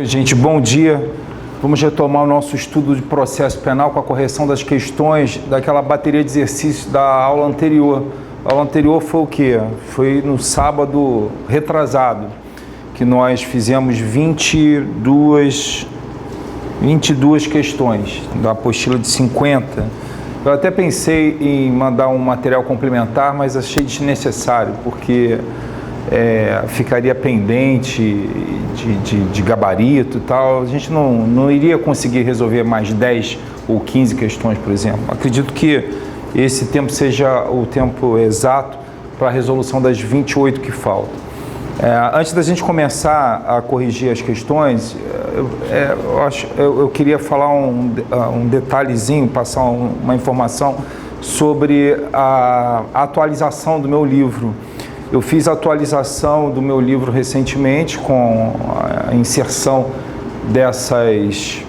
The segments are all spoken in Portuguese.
Gente, bom dia. Vamos retomar o nosso estudo de processo penal com a correção das questões daquela bateria de exercícios da aula anterior. A aula anterior foi o quê? Foi no sábado retrasado, que nós fizemos 22 questões da apostila de 50. Eu até pensei em mandar um material complementar, mas achei desnecessário, porque ficaria pendente de gabarito e tal. A gente não iria conseguir resolver mais 10 ou 15 questões, por exemplo. Acredito que esse tempo seja o tempo exato para a resolução das 28 que faltam. Antes da gente começar a corrigir as questões, eu queria falar um detalhezinho, passar uma informação sobre a atualização do meu livro. Eu fiz a atualização do meu livro recentemente com a inserção dessas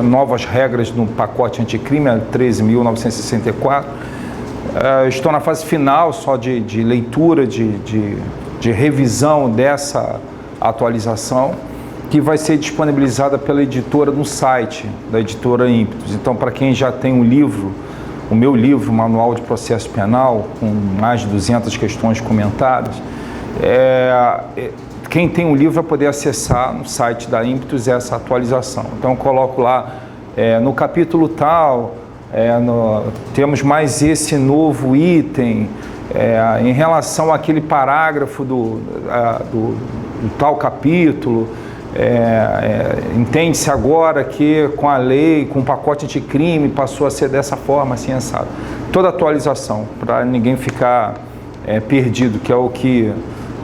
novas regras no pacote anticrime, 13.964. Estou na fase final só de leitura, de revisão dessa atualização, que vai ser disponibilizada pela editora no site da editora Ímpetos. Então, para quem já tem o meu livro, Manual de Processo Penal, com mais de 200 questões comentadas, quem tem o livro vai poder acessar no site da Ímpetos essa atualização. Então, eu coloco lá, no capítulo tal, temos mais esse novo item, em relação àquele parágrafo do tal capítulo, entende-se agora que com a lei, com o pacote anticrime, passou a ser dessa forma, assim, assado. Toda atualização, para ninguém ficar perdido, que é o que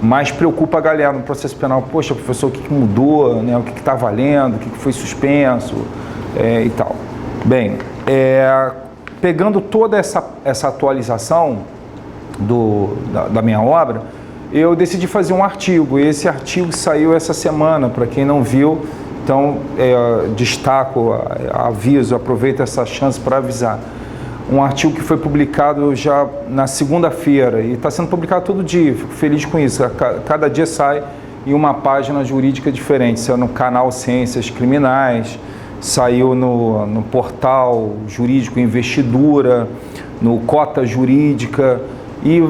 mais preocupa a galera no processo penal. Poxa, professor, o que mudou, né? O que está valendo, o que foi suspenso e tal. Bem, pegando toda essa atualização da minha obra, eu decidi fazer um artigo, e esse artigo saiu essa semana. Para quem não viu, então destaco, aviso, aproveito essa chance para avisar. Um artigo que foi publicado já na segunda-feira e está sendo publicado todo dia, fico feliz com isso. Cada dia sai em uma página jurídica diferente, saiu no canal Ciências Criminais, saiu no portal Jurídico Investidura, no Cota Jurídica, e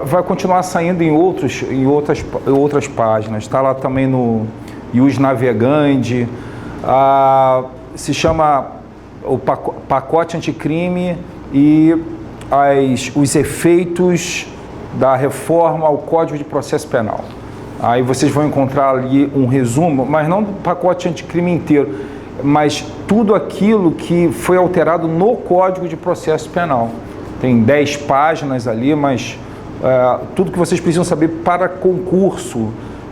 vai continuar saindo em outras páginas. Está lá também no Ius Navegante. Se chama o pacote anticrime e os efeitos da reforma ao Código de Processo Penal. Aí vocês vão encontrar ali um resumo, mas não do pacote anticrime inteiro, mas tudo aquilo que foi alterado no Código de Processo Penal. Tem 10 páginas ali, mas tudo que vocês precisam saber para concurso,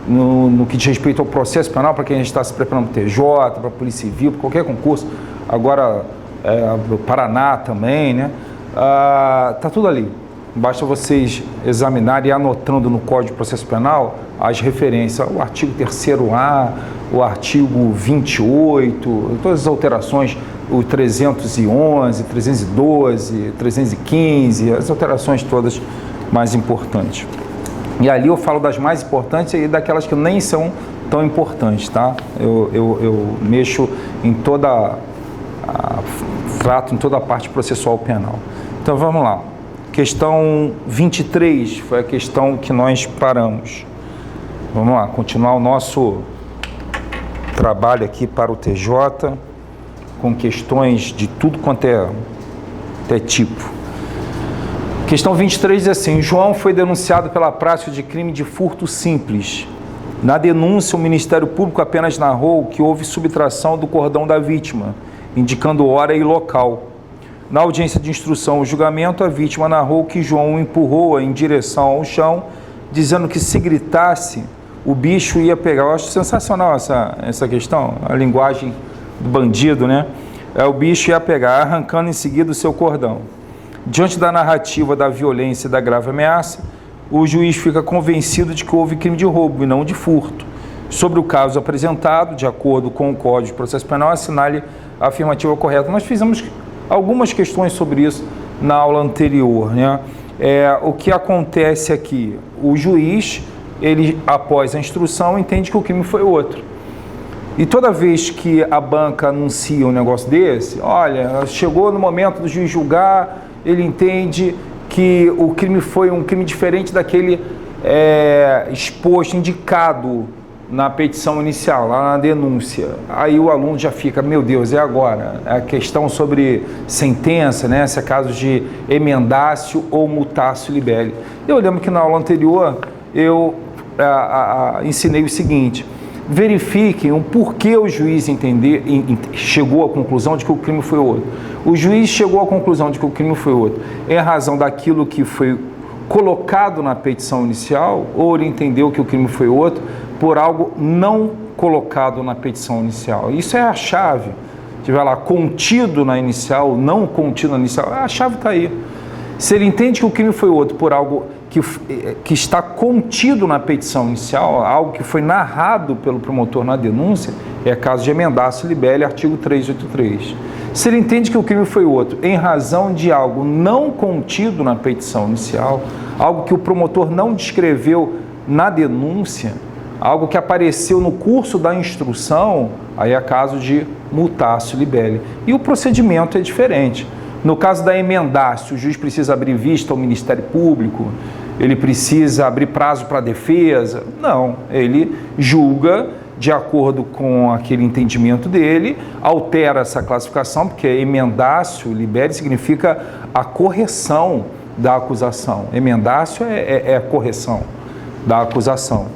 no que diz respeito ao processo penal, para quem está se preparando para o TJ, para a Polícia Civil, para qualquer concurso, agora o Paraná também, né? Está tudo ali. Basta vocês examinarem e anotando no Código de Processo Penal as referências, o artigo 3º-A, o artigo 28, todas as alterações, o 311, 312, 315, as alterações todas mais importantes. E ali eu falo das mais importantes e daquelas que nem são tão importantes, tá? Eu mexo em trato em toda a parte processual penal. Então vamos lá. Questão 23 foi a questão que nós paramos. Vamos lá, continuar o nosso trabalho aqui para o TJ, com questões de tudo quanto é tipo. Questão 23 diz assim: João foi denunciado pela prática de crime de furto simples. Na denúncia, o Ministério Público apenas narrou que houve subtração do cordão da vítima, indicando hora e local. Na audiência de instrução, o julgamento, a vítima narrou que João o empurrou em direção ao chão, dizendo que se gritasse, o bicho ia pegar. Eu acho sensacional essa questão, a linguagem do bandido, né? O bicho ia pegar, arrancando em seguida o seu cordão. Diante da narrativa da violência e da grave ameaça, o juiz fica convencido de que houve crime de roubo e não de furto. Sobre o caso apresentado, de acordo com o Código de Processo Penal, assinale a afirmativa correta. Nós fizemos algumas questões sobre isso na aula anterior, né? O que acontece aqui? O juiz, ele, após a instrução, entende que o crime foi outro. E toda vez que a banca anuncia um negócio desse, olha, chegou no momento do juiz julgar, ele entende que o crime foi um crime diferente daquele exposto, indicado na petição inicial, lá na denúncia. Aí o aluno já fica, meu Deus, é agora? É a questão sobre sentença, né? Se é caso de emendácio ou mutácio libelli. Eu lembro que na aula anterior eu ensinei o seguinte: verifiquem o porquê o juiz chegou à conclusão de que o crime foi outro. O juiz chegou à conclusão de que o crime foi outro em razão daquilo que foi colocado na petição inicial, ou ele entendeu que o crime foi outro por algo não colocado na petição inicial. Isso é a chave. Se tiver lá contido na inicial, não contido na inicial, a chave está aí. Se ele entende que o crime foi outro por algo que está contido na petição inicial, algo que foi narrado pelo promotor na denúncia, é caso de emendácio libelli, artigo 383. Se ele entende que o crime foi outro em razão de algo não contido na petição inicial, algo que o promotor não descreveu na denúncia, algo que apareceu no curso da instrução, aí é caso de mutácio libelli. E o procedimento é diferente. No caso da emendácio, o juiz precisa abrir vista ao Ministério Público, ele precisa abrir prazo para a defesa? Não, ele julga de acordo com aquele entendimento dele, altera essa classificação, porque emendácio libelli significa a correção da acusação. Emendácio é a correção da acusação.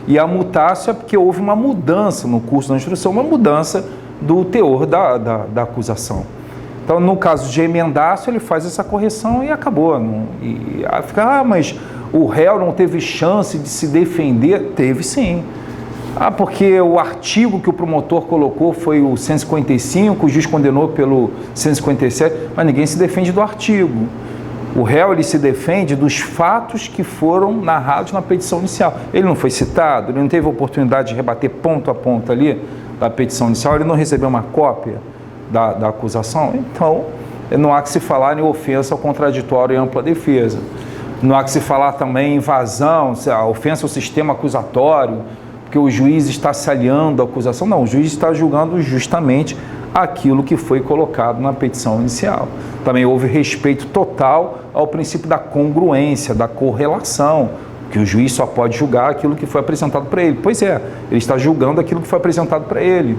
E a mutácio é porque houve uma mudança no curso da instrução, uma mudança do teor da acusação. Então, no caso de emendácio, ele faz essa correção e acabou. E fica, mas o réu não teve chance de se defender? Teve sim. Porque o artigo que o promotor colocou foi o 155, o juiz condenou pelo 157, mas ninguém se defende do artigo. O réu, ele se defende dos fatos que foram narrados na petição inicial. Ele não foi citado, ele não teve a oportunidade de rebater ponto a ponto ali da petição inicial, ele não recebeu uma cópia da acusação. Então, não há que se falar em ofensa ao contraditório e ampla defesa. Não há que se falar também em invasão, a ofensa ao sistema acusatório, porque o juiz está se aliando à acusação. Não, o juiz está julgando justamente aquilo que foi colocado na petição inicial. Também houve respeito total ao princípio da congruência, da correlação, que o juiz só pode julgar aquilo que foi apresentado para ele. Pois é, ele está julgando aquilo que foi apresentado para ele,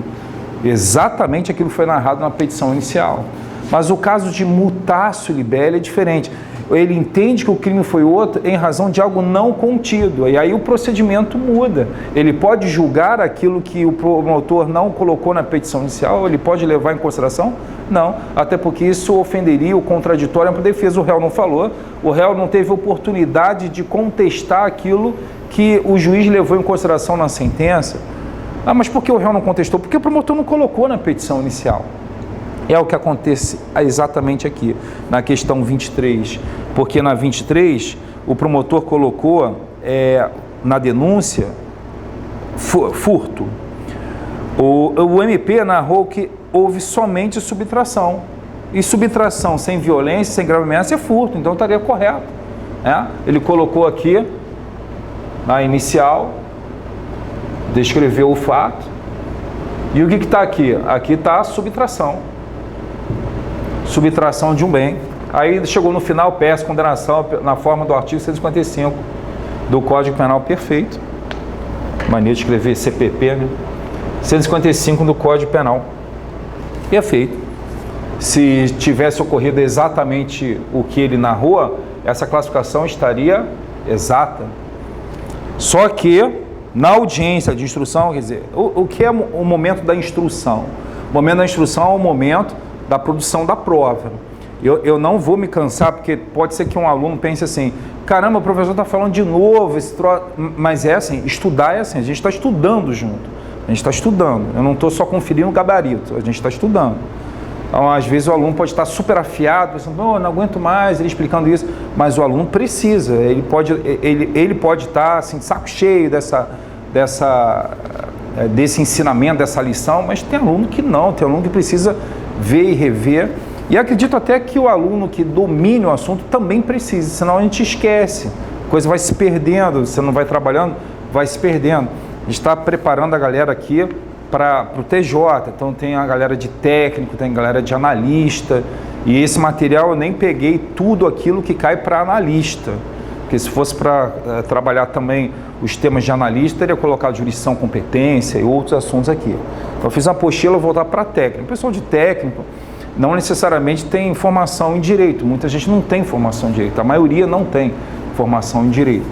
exatamente aquilo que foi narrado na petição inicial. Mas o caso de mutácio libelli é diferente. Ele entende que o crime foi outro em razão de algo não contido. E aí o procedimento muda. Ele pode julgar aquilo que o promotor não colocou na petição inicial? Ele pode levar em consideração? Não. Até porque isso ofenderia o contraditório para a defesa. O réu não falou. O réu não teve oportunidade de contestar aquilo que o juiz levou em consideração na sentença. Mas por que o réu não contestou? Porque o promotor não colocou na petição inicial. É o que acontece exatamente aqui, na questão 23. Porque na 23, o promotor colocou na denúncia furto. O MP narrou que houve somente subtração. E subtração sem violência, sem grave ameaça é furto, então estaria correto. Ele colocou aqui, na inicial, descreveu o fato. E o que está aqui? Aqui está a subtração. Subtração de um bem. Aí chegou no final, peça condenação na forma do artigo 155 do Código Penal, perfeito. Mania de escrever CPP, né? 155 do Código Penal, perfeito. Se tivesse ocorrido exatamente o que ele narrou, essa classificação estaria exata. Só que na audiência de instrução, quer dizer, o que é o momento da instrução? O momento da instrução é o momento da produção da prova. Eu não vou me cansar, porque pode ser que um aluno pense assim, caramba, o professor está falando de novo, mas é assim, estudar é assim, a gente está estudando junto, a gente está estudando, eu não estou só conferindo o gabarito, a gente está estudando. Então, às vezes o aluno pode estar super afiado, pensando, não aguento mais ele explicando isso, mas o aluno precisa, ele pode estar assim, de saco cheio desse ensinamento, dessa lição, mas tem aluno que não, tem aluno que precisa ver e rever, e acredito até que o aluno que domine o assunto também precisa, senão a gente esquece, a coisa vai se perdendo, você não vai trabalhando, vai se perdendo. A gente está preparando a galera aqui para o TJ, então tem a galera de técnico, tem a galera de analista, e esse material eu nem peguei tudo aquilo que cai para analista, porque se fosse para trabalhar também os temas de analista, teria colocado jurisdição, competência e outros assuntos aqui. Então eu fiz uma apostila voltar para técnico. O pessoal de técnico não necessariamente tem formação em direito, muita gente não tem formação em direito, a maioria não tem formação em direito.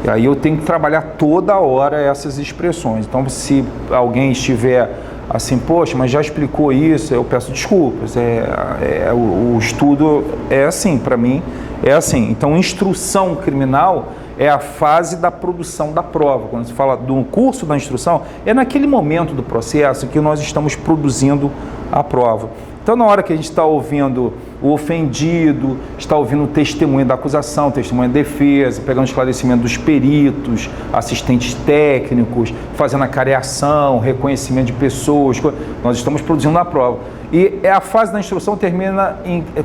E aí eu tenho que trabalhar toda hora essas expressões. Então se alguém estiver assim, poxa, mas já explicou isso, eu peço desculpas. O estudo é assim, para mim é assim. Então instrução criminal é a fase da produção da prova. Quando se fala do curso da instrução, é naquele momento do processo que nós estamos produzindo a prova. Então, na hora que a gente está ouvindo o ofendido, está ouvindo o testemunho da acusação, testemunho da defesa, pegando esclarecimento dos peritos, assistentes técnicos, fazendo a careação, reconhecimento de pessoas, nós estamos produzindo a prova. E a fase da instrução termina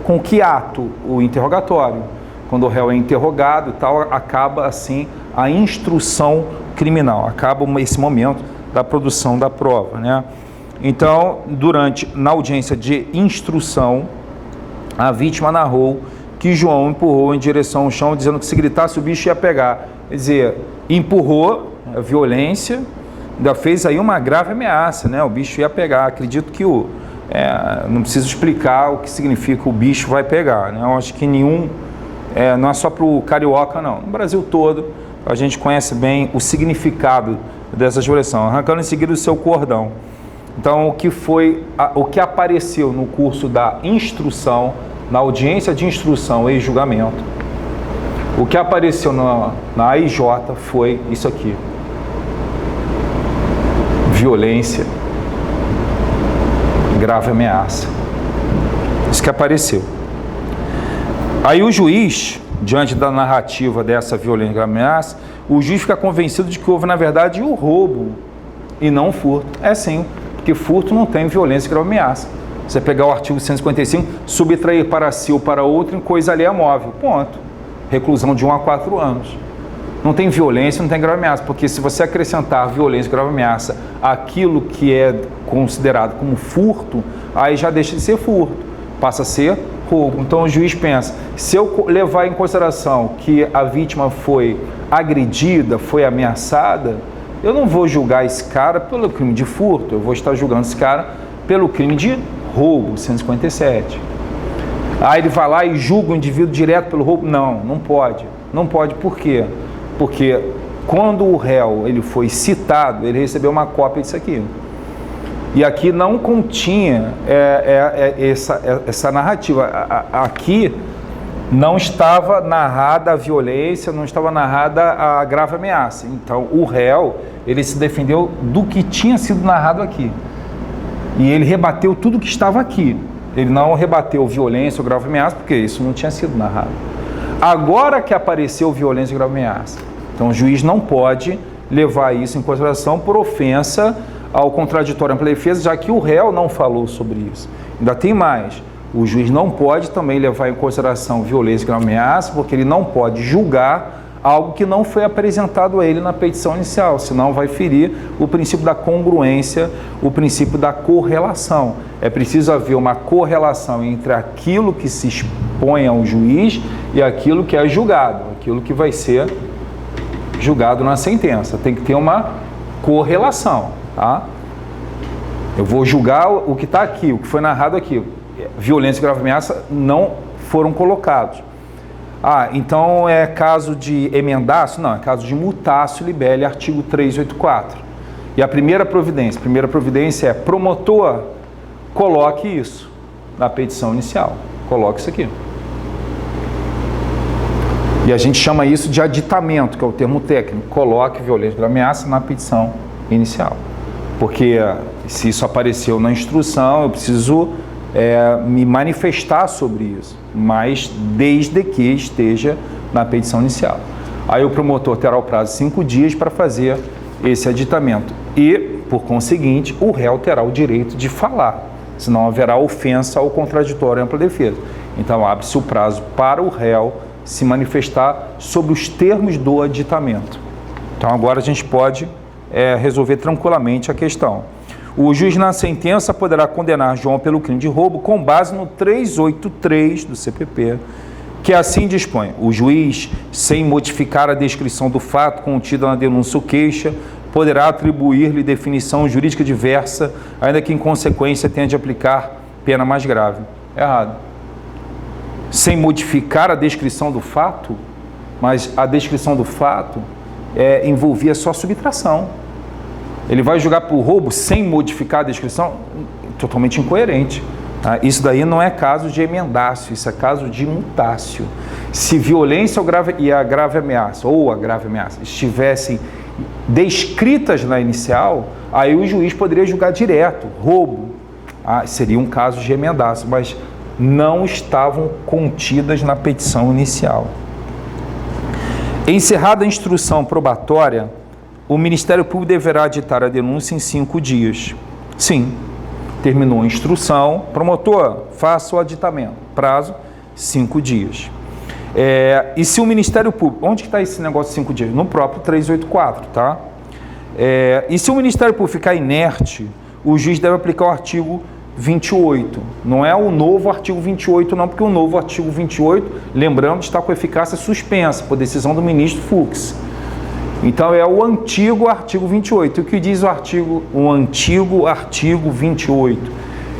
com que ato? O interrogatório. Quando o réu é interrogado e tal, acaba assim a instrução criminal, acaba esse momento da produção da prova, né? Então, na audiência de instrução, a vítima narrou que João empurrou em direção ao chão, dizendo que se gritasse o bicho ia pegar. Quer dizer, empurrou, a violência, ainda fez aí uma grave ameaça, né? O bicho ia pegar. Acredito que não preciso explicar o que significa o bicho vai pegar, né? Eu acho que não é só para o carioca, não. No Brasil todo, a gente conhece bem o significado dessa expressão. Arrancando em seguida o seu cordão. Então, o que apareceu no curso da instrução, na audiência de instrução e julgamento, o que apareceu na AIJ foi isso aqui. Violência, grave ameaça. Isso que apareceu. Aí o juiz, diante da narrativa dessa violência e grave ameaça, o juiz fica convencido de que houve, na verdade, o roubo e não o furto. É sim. Porque furto não tem violência e grave ameaça. Você pegar o artigo 155, subtrair para si ou para outro em coisa alheia móvel. Ponto. Reclusão de 1 a 4 anos. Não tem violência, não tem grave ameaça. Porque se você acrescentar violência e grave ameaça àquilo que é considerado como furto, aí já deixa de ser furto. Passa a ser roubo. Então o juiz pensa, se eu levar em consideração que a vítima foi agredida, foi ameaçada, eu não vou julgar esse cara pelo crime de furto, eu vou estar julgando esse cara pelo crime de roubo, 157. Aí ele vai lá e julga o indivíduo direto pelo roubo? Não, não pode. Não pode por quê? Porque quando o réu ele foi citado, ele recebeu uma cópia disso aqui. E aqui não continha essa narrativa. Aqui não estava narrada a violência, não estava narrada a grave ameaça. Então, o réu, ele se defendeu do que tinha sido narrado aqui. E ele rebateu tudo que estava aqui. Ele não rebateu violência ou grave ameaça, porque isso não tinha sido narrado. Agora que apareceu violência e grave ameaça. Então, o juiz não pode levar isso em consideração por ofensa ao contraditório ampla defesa, já que o réu não falou sobre isso. Ainda tem mais. O juiz não pode também levar em consideração violência e grave ameaça, porque ele não pode julgar algo que não foi apresentado a ele na petição inicial, senão vai ferir o princípio da congruência, o princípio da correlação. É preciso haver uma correlação entre aquilo que se expõe ao juiz e aquilo que é julgado, aquilo que vai ser julgado na sentença. Tem que ter uma correlação, tá? Eu vou julgar o que está aqui, o que foi narrado aqui. Violência e grave ameaça não foram colocados. Então é caso de emendaço? Não, é caso de mutácio libelli, artigo 384. E a primeira providência é promotor, coloque isso na petição inicial. Coloque isso aqui. E a gente chama isso de aditamento, que é o termo técnico. Coloque violência e grave ameaça na petição inicial. Porque se isso apareceu na instrução, eu preciso me manifestar sobre isso, mas desde que esteja na petição inicial. Aí o promotor terá o prazo de 5 dias para fazer esse aditamento e, por conseguinte, o réu terá o direito de falar, senão haverá ofensa ao contraditório ampla defesa. Então abre-se o prazo para o réu se manifestar sobre os termos do aditamento. Então agora a gente pode resolver tranquilamente a questão. O juiz na sentença poderá condenar João pelo crime de roubo com base no 383 do CPP, que assim dispõe: o juiz, sem modificar a descrição do fato contida na denúncia ou queixa, poderá atribuir-lhe definição jurídica diversa, ainda que em consequência tenha de aplicar pena mais grave. Errado. Sem modificar a descrição do fato, mas a descrição do fato envolvia só subtração. Ele vai julgar por roubo sem modificar a descrição? Totalmente incoerente. Tá? Isso daí não é caso de emendácio, isso é caso de mutácio. Se violência e a grave ameaça, ou a grave ameaça, estivessem descritas na inicial, aí o juiz poderia julgar direto, roubo. Seria um caso de emendácio, mas não estavam contidas na petição inicial. Encerrada a instrução probatória, o Ministério Público deverá aditar a denúncia em 5 dias. Sim, terminou a instrução, promotor, faça o aditamento. Prazo, 5 dias. E se o Ministério Público... Onde que está esse negócio de 5 dias? No próprio 384, tá? E se o Ministério Público ficar inerte, o juiz deve aplicar o artigo 28. Não é o novo artigo 28, não, porque o novo artigo 28, lembrando, está com eficácia suspensa por decisão do ministro Fux. Então, é o antigo artigo 28. O que diz o antigo artigo 28?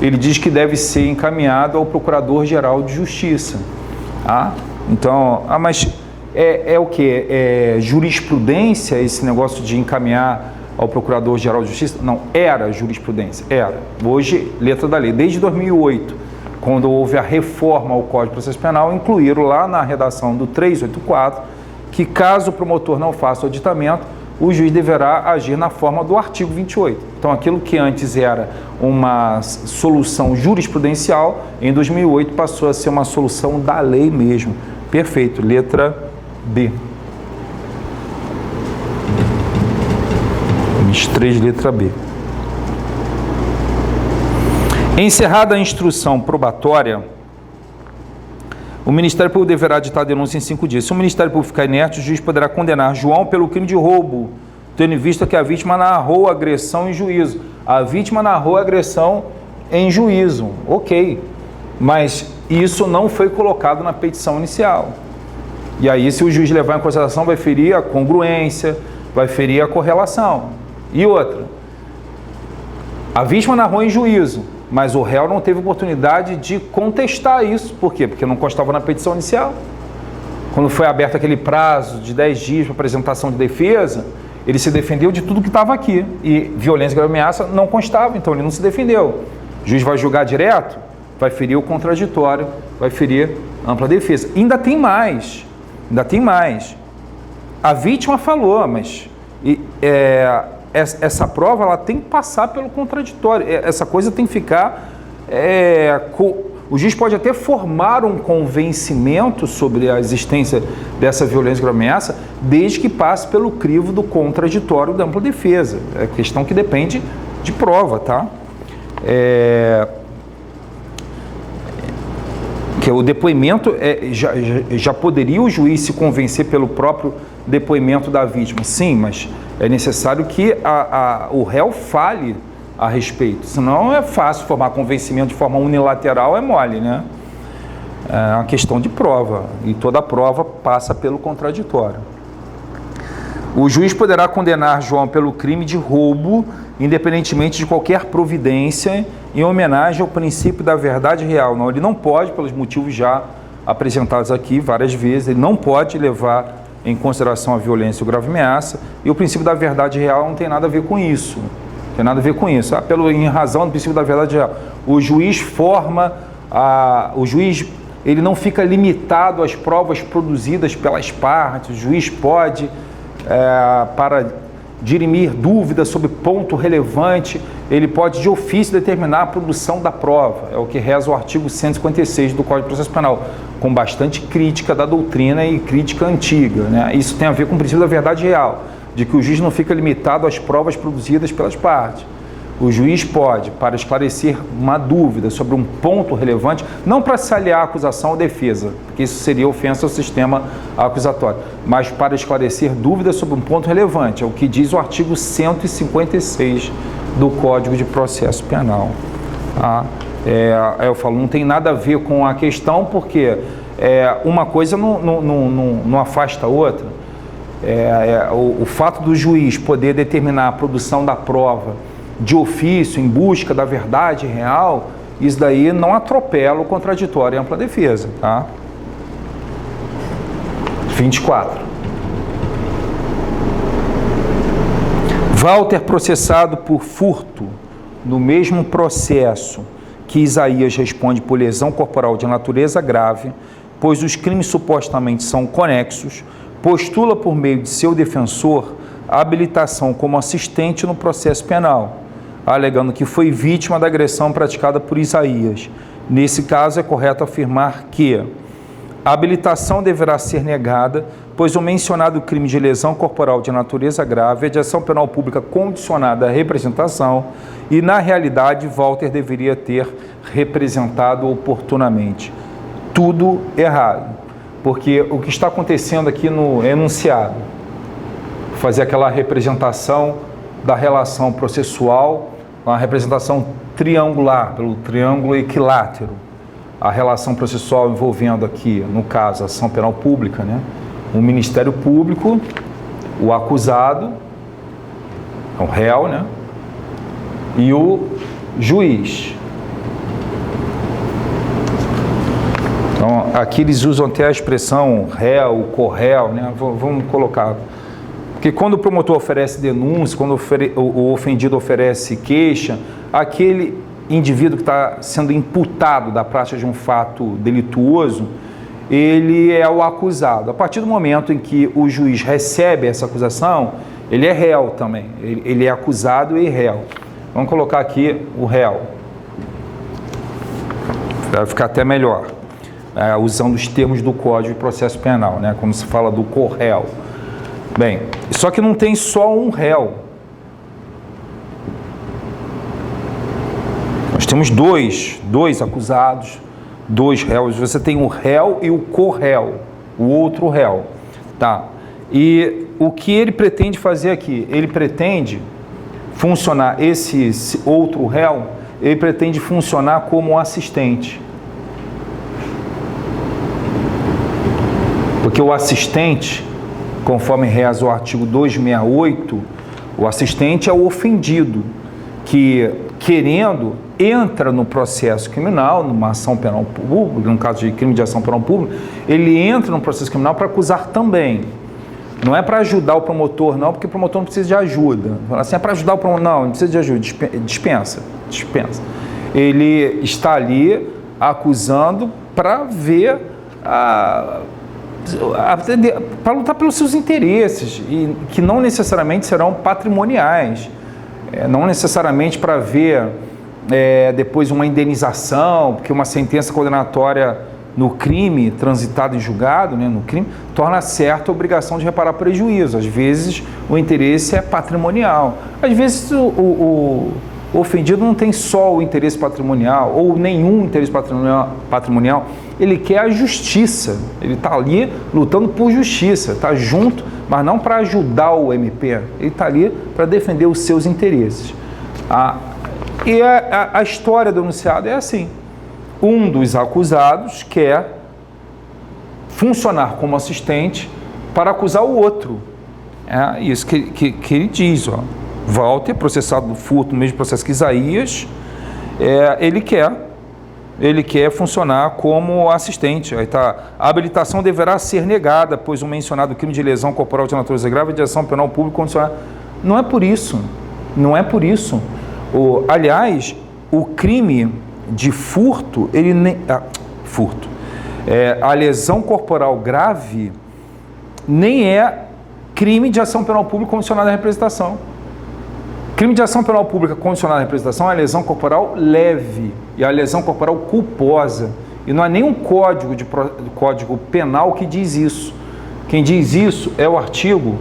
Ele diz que deve ser encaminhado ao Procurador-Geral de Justiça. Tá? Então, mas é o que? É jurisprudência esse negócio de encaminhar ao Procurador-Geral de Justiça? Não, era jurisprudência, era. Hoje, letra da lei. Desde 2008, quando houve a reforma ao Código de Processo Penal, incluíram lá na redação do 384 que, caso o promotor não faça o aditamento, o juiz deverá agir na forma do artigo 28. Então, aquilo que antes era uma solução jurisprudencial, em 2008 passou a ser uma solução da lei mesmo. Perfeito. Letra B. 23, letra B. Encerrada a instrução probatória, o Ministério Público deverá aditar a denúncia em 5 dias. Se o Ministério Público ficar inerte, o juiz poderá condenar João pelo crime de roubo, tendo em vista que a vítima narrou a agressão em juízo. A vítima narrou a agressão em juízo, ok. Mas isso não foi colocado na petição inicial. E aí, se o juiz levar em consideração, vai ferir a congruência, vai ferir a correlação. E outra, a vítima narrou em juízo, mas o réu não teve oportunidade de contestar isso. Por quê? Porque não constava na petição inicial. Quando foi aberto aquele prazo de 10 dias para apresentação de defesa, ele se defendeu de tudo que estava aqui. E violência e grave ameaça não constava, então ele não se defendeu. O juiz vai julgar direto, vai ferir o contraditório, vai ferir ampla defesa. E ainda tem mais. A vítima falou, mas essa prova ela tem que passar pelo contraditório. Essa coisa tem que ficar... O juiz pode até formar um convencimento sobre a existência dessa violência e grave ameaça, desde que passe pelo crivo do contraditório da ampla defesa. É questão que depende de prova, tá? Que o depoimento, já poderia o juiz se convencer pelo próprio depoimento da vítima? Sim, mas é necessário que o réu fale a respeito, senão é fácil formar convencimento de forma unilateral, é mole, né? É uma questão de prova, e toda prova passa pelo contraditório. O juiz poderá condenar João pelo crime de roubo, independentemente de qualquer providência, em homenagem ao princípio da verdade real. Não, ele não pode, pelos motivos já apresentados aqui várias vezes, ele não pode levar em consideração a violência ou grave ameaça, e o princípio da verdade real não tem nada a ver com isso. Tem nada a ver com isso. Em razão do princípio da verdade real, o juiz ele não fica limitado às provas produzidas pelas partes. O juiz pode, para dirimir dúvidas sobre ponto relevante, ele pode de ofício determinar a produção da prova. É o que reza o artigo 156 do Código de Processo Penal, com bastante crítica da doutrina e crítica antiga, né? Isso tem a ver com o princípio da verdade real, de que o juiz não fica limitado às provas produzidas pelas partes. O juiz pode, para esclarecer uma dúvida sobre um ponto relevante, não para se aliar à acusação ou defesa, porque isso seria ofensa ao sistema acusatório, mas para esclarecer dúvidas sobre um ponto relevante, é o que diz o artigo 156 do Código de Processo Penal. Tá? Eu falo, não tem nada a ver com a questão, porque uma coisa não afasta a outra. O fato do juiz poder determinar a produção da prova de ofício em busca da verdade real, isso daí não atropela o contraditório e ampla defesa. Tá? 24. Walter processado por furto no mesmo processo que Isaías responde por lesão corporal de natureza grave, pois os crimes supostamente são conexos, postula por meio de seu defensor a habilitação como assistente no processo penal, alegando que foi vítima da agressão praticada por Isaías. Nesse caso, é correto afirmar que a habilitação deverá ser negada, pois o mencionado crime de lesão corporal de natureza grave é de ação penal pública condicionada à representação e, na realidade, Walter deveria ter representado oportunamente. Tudo errado, porque o que está acontecendo aqui no enunciado, fazer aquela representação da relação processual, uma representação triangular, pelo triângulo equilátero, a relação processual envolvendo aqui, no caso, a ação penal pública, né? O Ministério Público, o acusado, o réu, né? E o juiz. Então, aqui eles usam até a expressão réu, corréu, né? Vamos colocar. Porque quando o promotor oferece denúncia, quando o ofendido oferece queixa, aquele indivíduo que está sendo imputado da prática de um fato delituoso, ele é o acusado. A partir do momento em que o juiz recebe essa acusação, ele é réu também. Ele é acusado e réu. Vamos colocar aqui o réu. Vai ficar até melhor, usando os termos do Código de Processo Penal, né? Como se fala do corréu. Bem, só que não tem só um réu. Nós temos dois acusados, dois réus. Você tem o réu e o corréu, o outro réu. Tá? E o que ele pretende fazer aqui? Ele pretende funcionar, esse outro réu, ele pretende funcionar como assistente. Porque o assistente, conforme reza o artigo 268, o assistente é o ofendido, que, querendo, entra no processo criminal, numa ação penal pública, no caso de crime de ação penal pública, ele entra no processo criminal para acusar também. Não é para ajudar o promotor, não, porque o promotor não precisa de ajuda. Fala assim, é para ajudar o promotor. Não, não precisa de ajuda, dispensa. Ele está ali acusando para ver para lutar pelos seus interesses, e que não necessariamente serão patrimoniais, não necessariamente para ver depois uma indenização, porque uma sentença condenatória no crime transitado e julgado, né, no crime, torna certa a obrigação de reparar prejuízo. Às vezes o interesse é patrimonial, às vezes o ofendido não tem só o interesse patrimonial ou nenhum interesse patrimonial, ele quer a justiça, ele está ali lutando por justiça, está junto, mas não para ajudar o MP, ele está ali para defender os seus interesses. E a história do enunciado é assim: um dos acusados quer funcionar como assistente para acusar o outro. É isso que ele diz, ó. Walter, processado do furto no mesmo processo que Isaías, ele quer funcionar como assistente. Aí tá, a habilitação deverá ser negada, pois o mencionado crime de lesão corporal de natureza grave de ação penal pública condicionada. Não é por isso. Aliás, o crime de furto, a lesão corporal grave nem é crime de ação penal pública condicionada à representação. Crime de ação penal pública condicionada à representação é a lesão corporal leve e a lesão corporal culposa. E não há nenhum código penal que diz isso. Quem diz isso é o artigo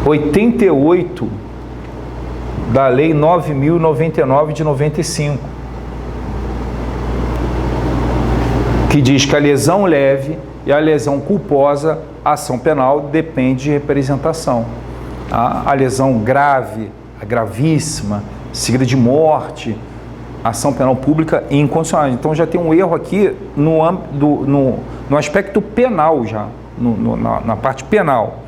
88 da Lei 9.099 de 95, que diz que a lesão leve e a lesão culposa, a ação penal depende de representação. A lesão grave, gravíssima, seguida de morte, ação penal pública e incondicionada. Então já tem um erro aqui no aspecto penal já, na parte penal,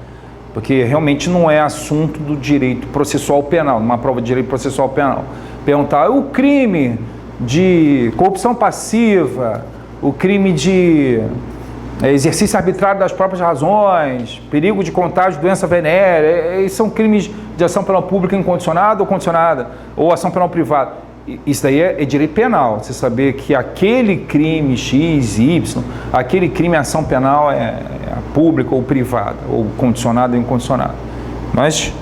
porque realmente não é assunto do direito processual penal, numa prova de direito processual penal. Perguntar o crime de corrupção passiva, o crime de exercício arbitrário das próprias razões, perigo de contágio, doença venérea, esses são crimes de ação penal pública incondicionada ou condicionada, ou ação penal privada. Isso daí é direito penal, você saber que aquele crime X, Y, aquele crime ação penal é pública ou privada, ou condicionada ou incondicionada. Mas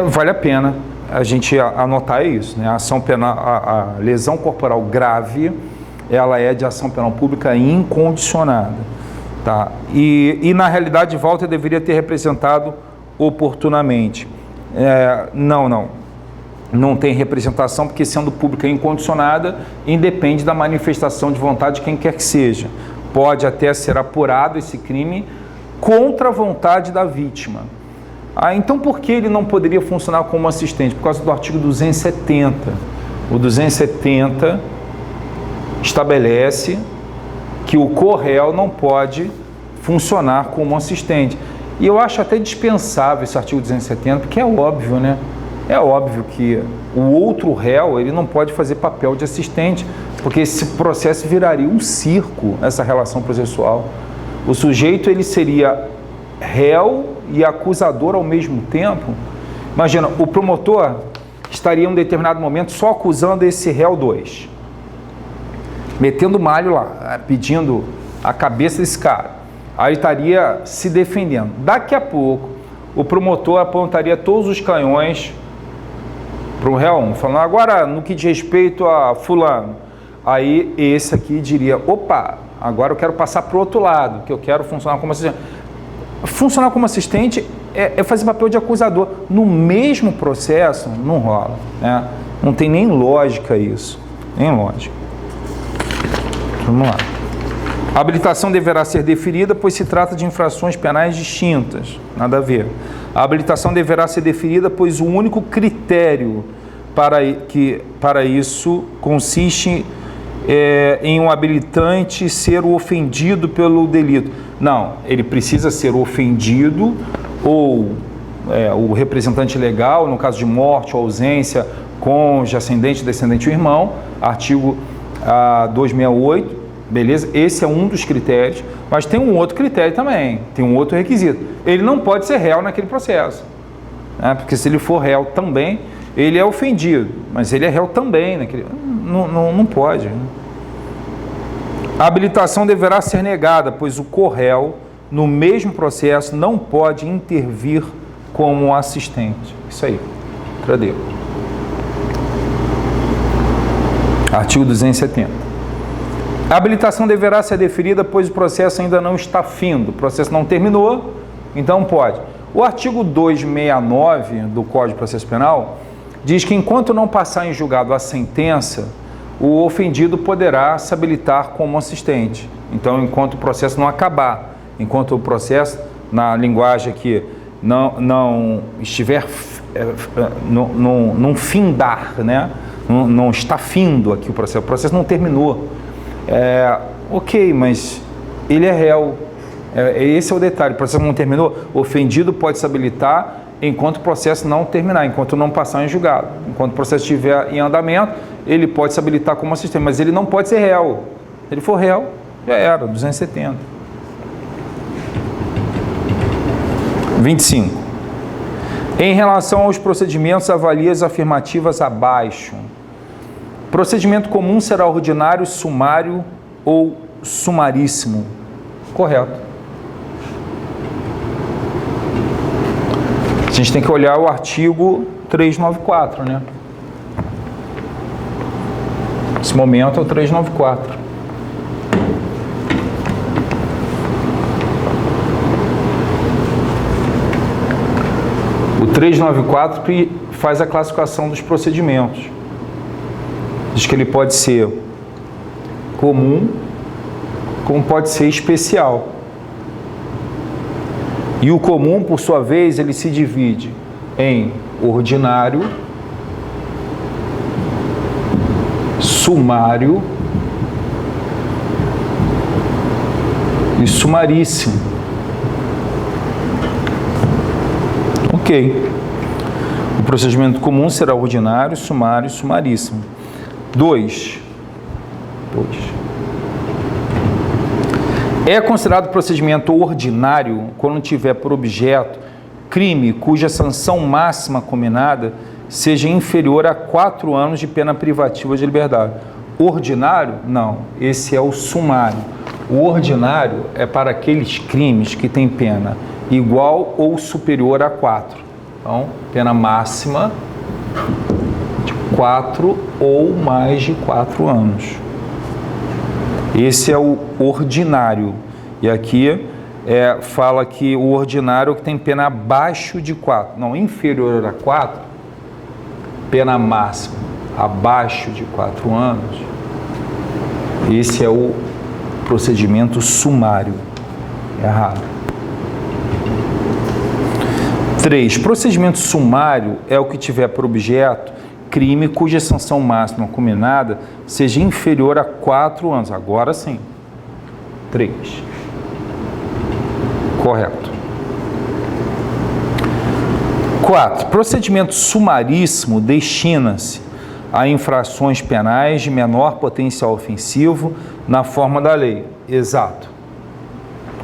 vale a pena a gente anotar isso, né? A ação penal, a lesão corporal grave, ela é de ação penal pública incondicionada. Tá? E na realidade, Walter deveria ter representado oportunamente. Não tem representação, porque sendo pública incondicionada, independe da manifestação de vontade de quem quer que seja. Pode até ser apurado esse crime contra a vontade da vítima. Então, por que ele não poderia funcionar como assistente? Por causa do artigo 270. O 270 estabelece que o co-réu não pode funcionar como assistente. E eu acho até dispensável esse artigo 270, porque é óbvio, né? É óbvio que o outro réu, ele não pode fazer papel de assistente, porque esse processo viraria um circo, essa relação processual. O sujeito, ele seria réu e acusador ao mesmo tempo. Imagina, o promotor estaria em um determinado momento só acusando esse réu 2, metendo malho lá, pedindo a cabeça desse cara. Aí estaria se defendendo. Daqui a pouco, o promotor apontaria todos os canhões para o réu 1, falando, agora, no que diz respeito a fulano. Aí esse aqui diria, opa, agora eu quero passar para o outro lado, que eu quero funcionar como assistente. Funcionar como assistente é fazer papel de acusador. No mesmo processo, não rola, né? Não tem nem lógica isso, nem lógica. Vamos lá. A habilitação deverá ser deferida, pois se trata de infrações penais distintas. Nada a ver. A habilitação deverá ser deferida, pois o único critério para isso consiste em um habilitante ser o ofendido pelo delito. Não, ele precisa ser ofendido ou o representante legal, no caso de morte ou ausência, cônjuge, ascendente, descendente ou irmão, artigo 268, beleza? Esse é um dos critérios, mas tem um outro critério também, tem um outro requisito. Ele não pode ser réu naquele processo, né? Porque se ele for réu também, ele é ofendido, mas ele é réu também naquele... Não pode. A habilitação deverá ser negada, pois o co-réu, no mesmo processo, não pode intervir como assistente. Isso aí. Cadê? Artigo 270. A habilitação deverá ser deferida, pois o processo ainda não está findo. O processo não terminou, então pode. O artigo 269 do Código de Processo Penal diz que enquanto não passar em julgado a sentença, o ofendido poderá se habilitar como assistente. Então, enquanto o processo não acabar, enquanto o processo, na linguagem aqui, não estiver, não findar, né? Não está findo aqui o processo não terminou. Ok, mas ele é réu. Esse é o detalhe, o processo não terminou, o ofendido pode se habilitar enquanto o processo não terminar, enquanto não passar em julgado. Enquanto o processo estiver em andamento, ele pode se habilitar como assistente, mas ele não pode ser réu. Se ele for réu, já era, 270. 25. Em relação aos procedimentos, avalie as afirmativas abaixo. Procedimento comum será ordinário, sumário ou sumaríssimo. Correto. A gente tem que olhar o artigo 394, né? Esse momento é o 394. O 394 faz a classificação dos procedimentos. Diz que ele pode ser comum, como pode ser especial. E o comum, por sua vez, ele se divide em ordinário sumário e sumaríssimo. Ok. O procedimento comum será ordinário, sumário e sumaríssimo. 2. É considerado procedimento ordinário quando tiver por objeto crime cuja sanção máxima combinada seja inferior a 4 anos de pena privativa de liberdade. Ordinário? Não. Esse é o sumário. O ordinário é para aqueles crimes que têm pena igual ou superior a 4. Então, pena máxima de 4 ou mais de 4 anos. Esse é o ordinário. E aqui fala que o ordinário que tem pena abaixo de 4. Não, inferior a 4, pena máxima abaixo de 4 anos. Esse é o procedimento sumário. Errado. 3. Procedimento sumário é o que tiver por objeto crime cuja sanção máxima combinada seja inferior a 4 anos. Agora sim. 3. Correto. 4. Procedimento sumaríssimo destina-se a infrações penais de menor potencial ofensivo na forma da lei. Exato.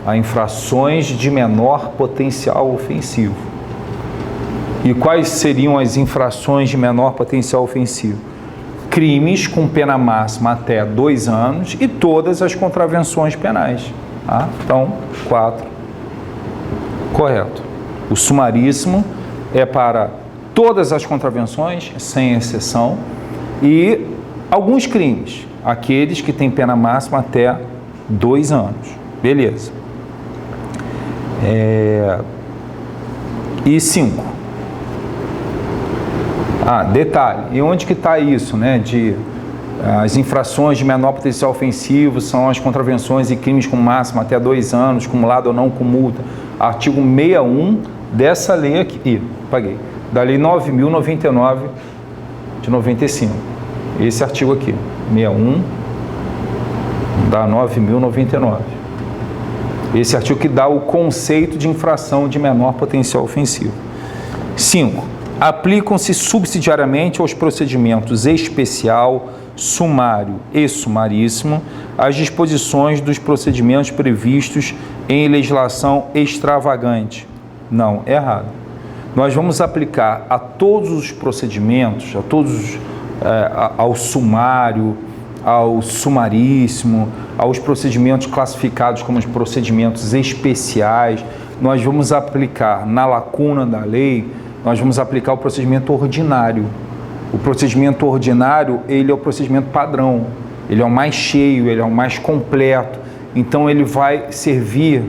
A infrações de menor potencial ofensivo. E quais seriam as infrações de menor potencial ofensivo? Crimes com pena máxima até 2 anos e todas as contravenções penais. Tá? Então, 4. Correto. O sumaríssimo é para todas as contravenções, sem exceção, e alguns crimes, aqueles que têm pena máxima até 2 anos. Beleza. E 5. Detalhe, e onde que está isso, né? As infrações de menor potencial ofensivo são as contravenções e crimes com máxima até 2 anos, cumulado ou não com multa. Artigo 61 dessa lei aqui, da Lei 9.099 de 95. Esse artigo aqui, 61 da 9.099. Esse artigo que dá o conceito de infração de menor potencial ofensivo. 5. Aplicam-se subsidiariamente aos procedimentos especial, sumário e sumaríssimo as disposições dos procedimentos previstos em legislação extravagante. Não, errado. Nós vamos aplicar a todos os procedimentos, ao sumário, ao sumaríssimo, aos procedimentos classificados como os procedimentos especiais. Nós vamos aplicar na lacuna da lei, nós vamos aplicar o procedimento ordinário. O procedimento ordinário, ele é o procedimento padrão, ele é o mais cheio, ele é o mais completo. Então, ele vai servir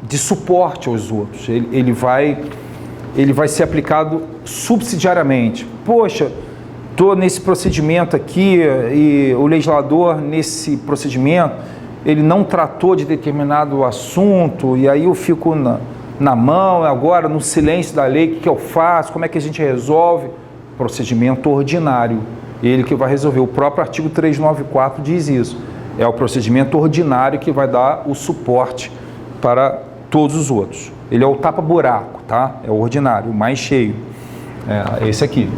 de suporte aos outros. Ele vai ser aplicado subsidiariamente. Poxa, estou nesse procedimento aqui e o legislador, nesse procedimento, ele não tratou de determinado assunto e aí eu fico na mão, agora no silêncio da lei, o que eu faço, como é que a gente resolve? Procedimento ordinário, ele que vai resolver. O próprio artigo 394 diz isso, é o procedimento ordinário que vai dar o suporte para todos os outros. Ele é o tapa-buraco, tá? É o ordinário, o mais cheio, esse aqui.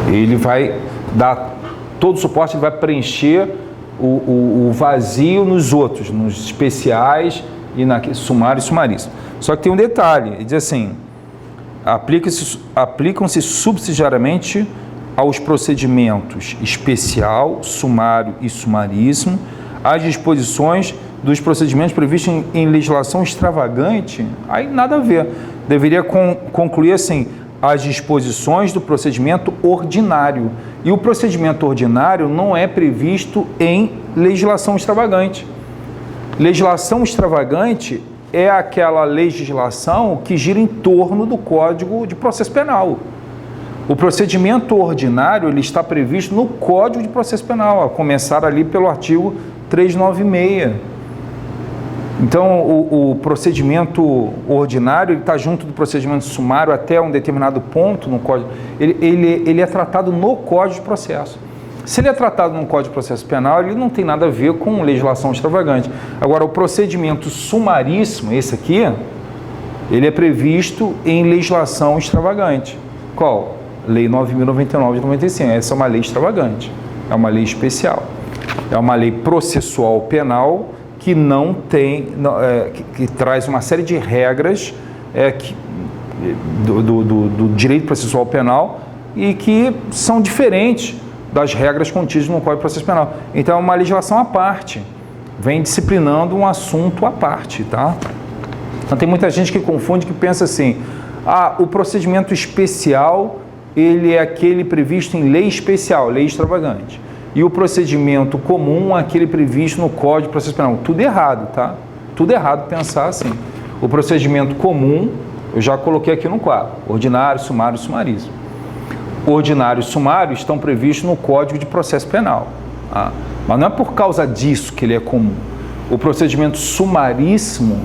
Ele vai dar todo o suporte, ele vai preencher o vazio nos outros, nos especiais, e na sumário e sumaríssimo. Só que tem um detalhe, ele diz assim, aplicam-se subsidiariamente aos procedimentos especial, sumário e sumaríssimo as disposições dos procedimentos previstos em legislação extravagante. Aí nada a ver. Deveria concluir assim, as disposições do procedimento ordinário. E o procedimento ordinário não é previsto em legislação extravagante. Legislação extravagante é aquela legislação que gira em torno do Código de Processo Penal. O procedimento ordinário ele está previsto no Código de Processo Penal, a começar ali pelo artigo 396. Então, o procedimento ordinário está junto do procedimento sumário até um determinado ponto no Código. Ele é tratado no Código de Processo. Se ele é tratado no Código de Processo Penal, ele não tem nada a ver com legislação extravagante. Agora, o procedimento sumaríssimo, esse aqui, ele é previsto em legislação extravagante. Qual? Lei 9.099 de 95. Essa é uma lei extravagante. É uma lei especial. É uma lei processual penal que não tem, que traz uma série de regras do direito processual penal e que são diferentes das regras contidas no Código de Processo Penal. Então, é uma legislação à parte, vem disciplinando um assunto à parte, tá? Então, tem muita gente que confunde, que pensa assim, o procedimento especial, ele é aquele previsto em lei especial, lei extravagante. E o procedimento comum, aquele previsto no Código de Processo Penal. Tudo errado, tá? Tudo errado pensar assim. O procedimento comum, eu já coloquei aqui no quadro, ordinário, sumário e sumaríssimo. Ordinário e sumário estão previstos no Código de Processo Penal. Tá? Mas não é por causa disso que ele é comum. O procedimento sumaríssimo,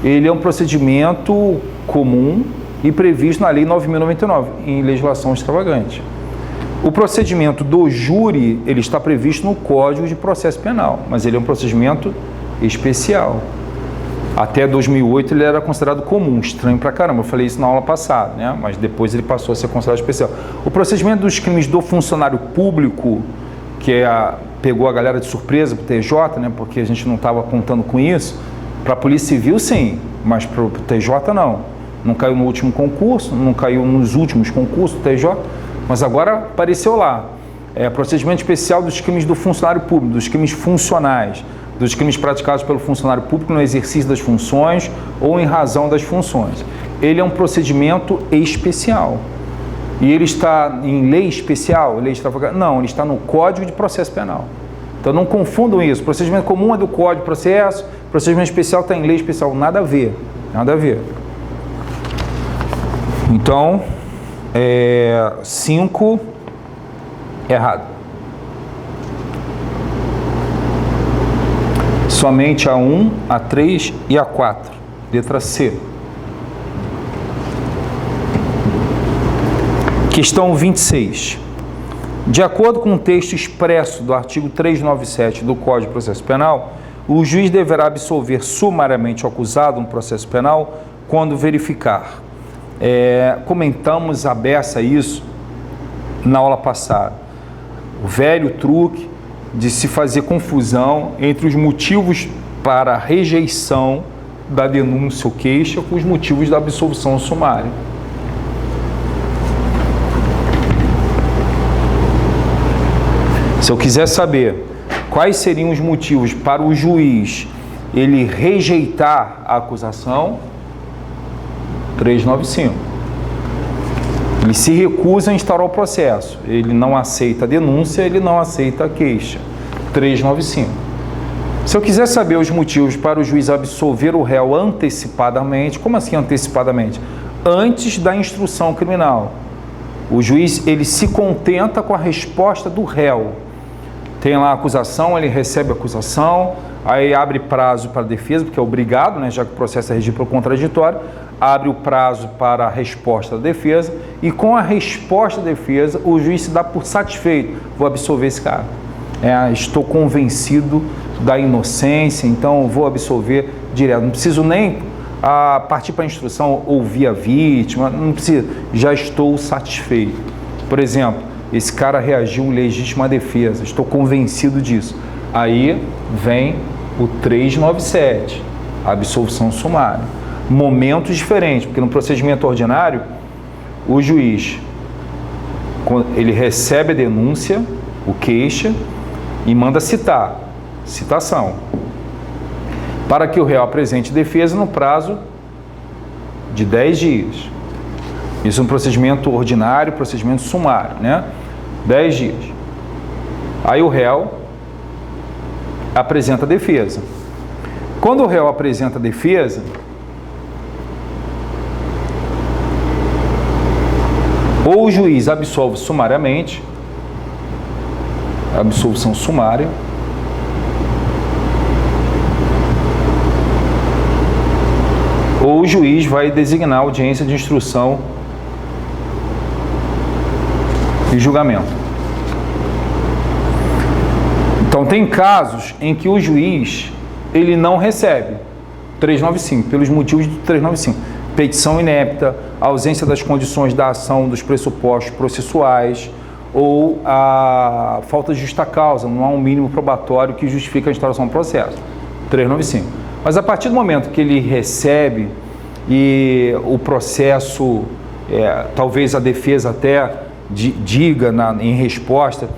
ele é um procedimento comum e previsto na Lei 9.099, em legislação extravagante. O procedimento do júri, ele está previsto no Código de Processo Penal, mas ele é um procedimento especial. Até 2008 ele era considerado comum, estranho pra caramba, eu falei isso na aula passada, né? Mas depois ele passou a ser considerado especial. O procedimento dos crimes do funcionário público, que pegou a galera de surpresa pro TJ, né? Porque a gente não estava contando com isso, para a Polícia Civil sim, mas para o TJ não. Não caiu no último concurso, não caiu nos últimos concursos do TJ, mas agora apareceu lá. Procedimento especial dos crimes do funcionário público, dos crimes funcionais, dos crimes praticados pelo funcionário público no exercício das funções ou em razão das funções. Ele é um procedimento especial. E ele está em lei especial, lei extravagante? Não, ele está no Código de Processo Penal. Então não confundam isso. Procedimento comum é do Código de Processo, procedimento especial está em lei especial. Nada a ver, nada a ver. Então, 5, errado. Somente a 1, a 3 e a 4. Letra C. Questão 26. De acordo com o texto expresso do artigo 397 do Código de Processo Penal, o juiz deverá absolver sumariamente o acusado no processo penal quando verificar. Comentamos a beça isso na aula passada. O velho truque de se fazer confusão entre os motivos para a rejeição da denúncia ou queixa com os motivos da absolvição sumária. Se eu quiser saber quais seriam os motivos para o juiz ele rejeitar a acusação, 395. Ele se recusa a instaurar o processo. Ele não aceita a denúncia, ele não aceita a queixa. 395. Se eu quiser saber os motivos para o juiz absolver o réu antecipadamente, como assim antecipadamente? Antes da instrução criminal. O juiz ele se contenta com a resposta do réu. Tem lá a acusação, ele recebe a acusação, aí abre prazo para a defesa, porque é obrigado, né, já que o processo é regido pelo contraditório, abre o prazo para a resposta da defesa e com a resposta da defesa o juiz se dá por satisfeito, vou absolver esse cara. Estou convencido da inocência, então vou absolver direto. Não preciso nem partir para a instrução, ouvir a vítima, não precisa, já estou satisfeito. Por exemplo, esse cara reagiu em legítima defesa, estou convencido disso. Aí vem o 397, a absolvição sumária. Momentos diferentes, porque no procedimento ordinário, o juiz, ele recebe a denúncia, o queixa, e manda citar, citação, para que o réu apresente defesa no prazo de 10 dias. Isso é um procedimento ordinário, procedimento sumário, né? 10 dias. Aí o réu apresenta a defesa. Quando o réu apresenta a defesa, ou o juiz absolve sumariamente, absolvição sumária, ou o juiz vai designar a audiência de instrução e julgamento. Então, tem casos em que o juiz ele não recebe 395, pelos motivos do 395. Petição inepta, ausência das condições da ação dos pressupostos processuais ou a falta de justa causa, não há um mínimo probatório que justifique a instauração do processo. 395. Mas a partir do momento que ele recebe e o processo, talvez a defesa até diga em resposta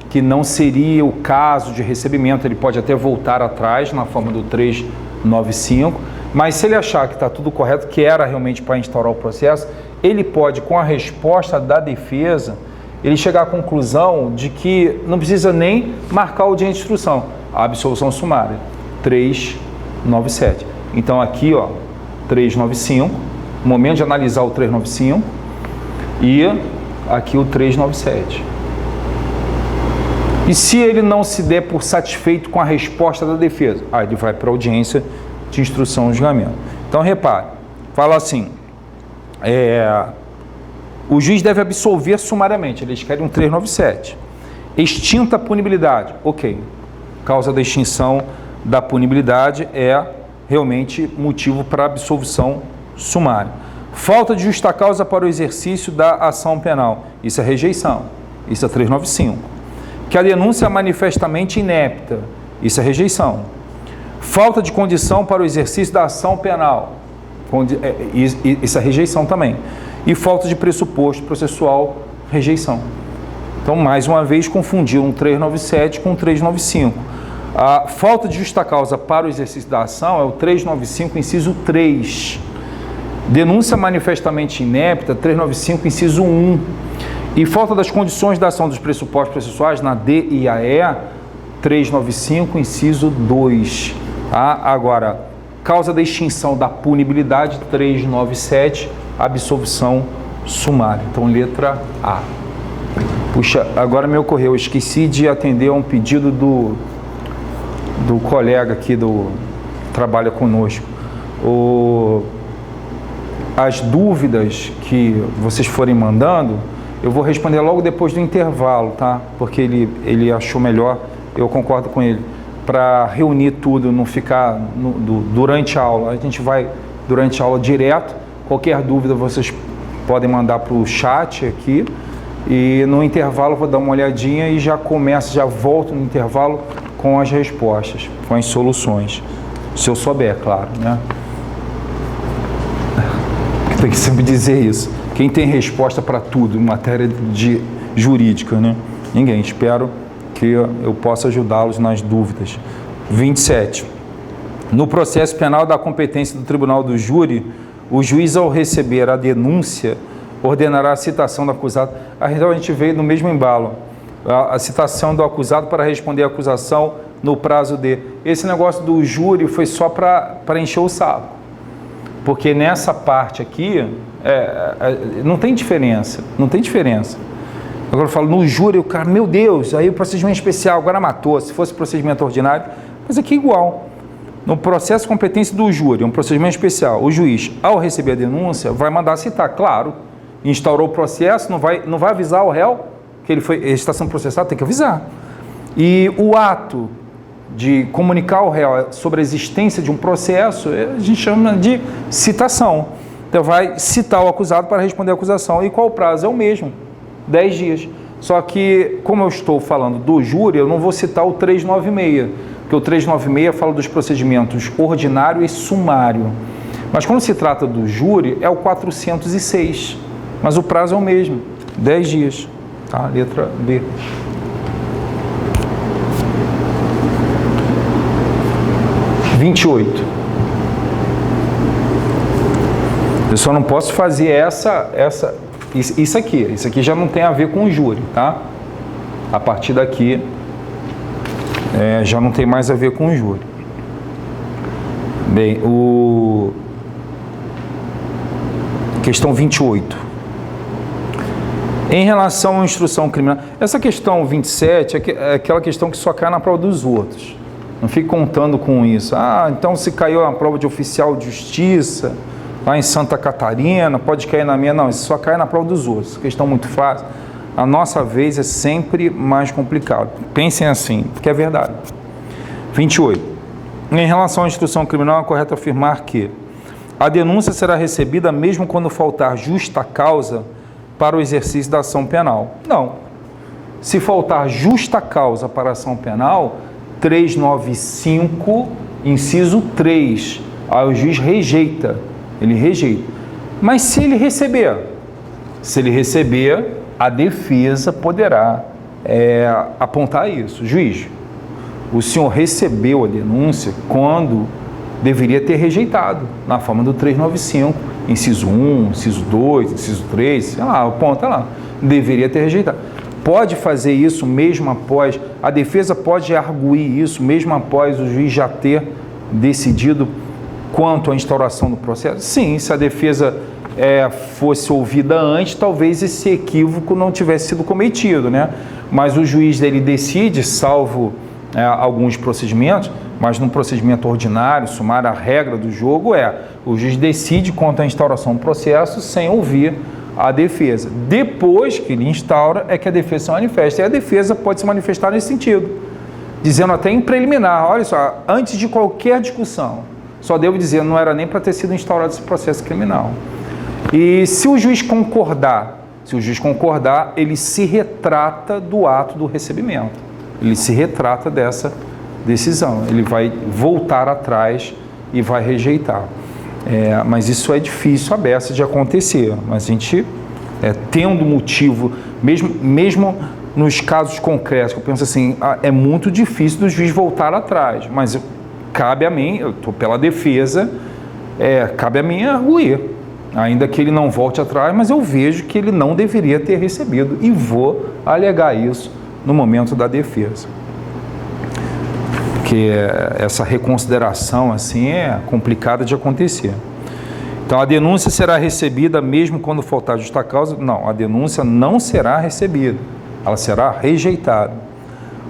que não seria o caso de recebimento, ele pode até voltar atrás na forma do 395, mas se ele achar que está tudo correto, que era realmente para instaurar o processo, ele pode, com a resposta da defesa, ele chegar à conclusão de que não precisa nem marcar o dia de instrução, a absolução sumária, 397. Então aqui, ó, 395, momento de analisar o 395 e aqui o 397. E se ele não se der por satisfeito com a resposta da defesa, aí ele vai para a audiência de instrução e julgamento. Então, repare, fala assim, o juiz deve absolver sumariamente, eles querem um 397. Extinta a punibilidade, ok. Causa da extinção da punibilidade é realmente motivo para absolvição sumária. Falta de justa causa para o exercício da ação penal, isso é rejeição, isso é 395. Que a denúncia é manifestamente inepta, isso é rejeição. Falta de condição para o exercício da ação penal, isso é rejeição também. E falta de pressuposto processual, rejeição. Então, mais uma vez, confundiu um 397 com um 395. A falta de justa causa para o exercício da ação é o 395, inciso 3. Denúncia manifestamente inepta, 395, inciso 1. E falta das condições da ação dos pressupostos processuais, na D e a E, 395, inciso 2. Agora, causa da extinção da punibilidade, 397, absolvição sumária. Então, letra A. Puxa, agora me ocorreu, eu esqueci de atender a um pedido do colega aqui trabalha conosco. As dúvidas que vocês forem mandando, eu vou responder logo depois do intervalo, tá? Porque ele achou melhor, eu concordo com ele, para reunir tudo, não ficar durante a aula. A gente vai durante a aula direto, qualquer dúvida vocês podem mandar para o chat aqui, e no intervalo eu vou dar uma olhadinha e já volto no intervalo com as respostas, com as soluções, se eu souber, claro, né? Tem que sempre dizer isso. Quem tem resposta para tudo em matéria jurídica, né? Ninguém. Espero que eu possa ajudá-los nas dúvidas. 27. No processo penal da competência do tribunal do júri, o juiz, ao receber a denúncia, ordenará a citação do acusado. Então a gente veio no mesmo embalo. A citação do acusado para responder à acusação no prazo de... Esse negócio do júri foi só para encher o saco. Porque nessa parte aqui, não tem diferença, não tem diferença. Agora eu falo, no júri, o cara, meu Deus, aí o procedimento especial agora matou, se fosse procedimento ordinário, mas aqui é igual. No processo de competência do júri, um procedimento especial, o juiz, ao receber a denúncia, vai mandar citar, claro, instaurou o processo, não vai avisar o réu que ele está sendo processado, tem que avisar. E o ato de comunicar ao réu sobre a existência de um processo, a gente chama de citação. Então, vai citar o acusado para responder a acusação. E qual o prazo? É o mesmo, 10 dias. Só que, como eu estou falando do júri, eu não vou citar o 396, porque o 396 fala dos procedimentos ordinário e sumário. Mas quando se trata do júri, é o 406. Mas o prazo é o mesmo, 10 dias. Tá? Letra B. (28) Eu só não posso fazer isso aqui já não tem a ver com o júri, tá? A partir daqui já não tem mais a ver com o júri. Bem, questão 28. Em relação à instrução criminal, essa questão 27 é aquela questão que só cai na prova dos outros. Não fique contando com isso. Então se caiu na prova de oficial de justiça, lá em Santa Catarina, pode cair na minha. Não, isso só cai na prova dos outros. Questão muito fácil. A nossa vez é sempre mais complicado. Pensem assim, porque é verdade. 28. Em relação à instrução criminal, é correto afirmar que a denúncia será recebida mesmo quando faltar justa causa para o exercício da ação penal. Não. Se faltar justa causa para a ação penal, 395, inciso 3, aí o juiz rejeita. Ele rejeita. Mas se ele receber, a defesa poderá apontar isso. Juiz, o senhor recebeu a denúncia quando deveria ter rejeitado, na forma do 395, inciso 1, inciso 2, inciso 3, sei lá, aponta lá, deveria ter rejeitado. Pode fazer isso mesmo após, a defesa pode arguir isso mesmo após o juiz já ter decidido quanto à instauração do processo? Sim, se a defesa fosse ouvida antes, talvez esse equívoco não tivesse sido cometido, né? Mas o juiz ele decide, salvo alguns procedimentos, mas num procedimento ordinário, sumário, a regra do jogo o juiz decide quanto à instauração do processo sem ouvir a defesa. Depois que ele instaura, é que a defesa se manifesta. E a defesa pode se manifestar nesse sentido, dizendo até em preliminar, olha só, antes de qualquer discussão, só devo dizer, não era nem para ter sido instaurado esse processo criminal. E se o juiz concordar, ele se retrata do ato do recebimento. Ele se retrata dessa decisão. Ele vai voltar atrás e vai rejeitar. Mas isso é difícil, aberto de acontecer. Mas a gente, tendo motivo, mesmo nos casos concretos, eu penso assim, é muito difícil do juiz voltar atrás. Mas cabe a mim, eu estou pela defesa, cabe a mim arguir. Ainda que ele não volte atrás, mas eu vejo que ele não deveria ter recebido e vou alegar isso no momento da defesa. Porque essa reconsideração assim é complicada de acontecer. Então a denúncia será recebida mesmo quando faltar justa causa? Não, a denúncia não será recebida, ela será rejeitada.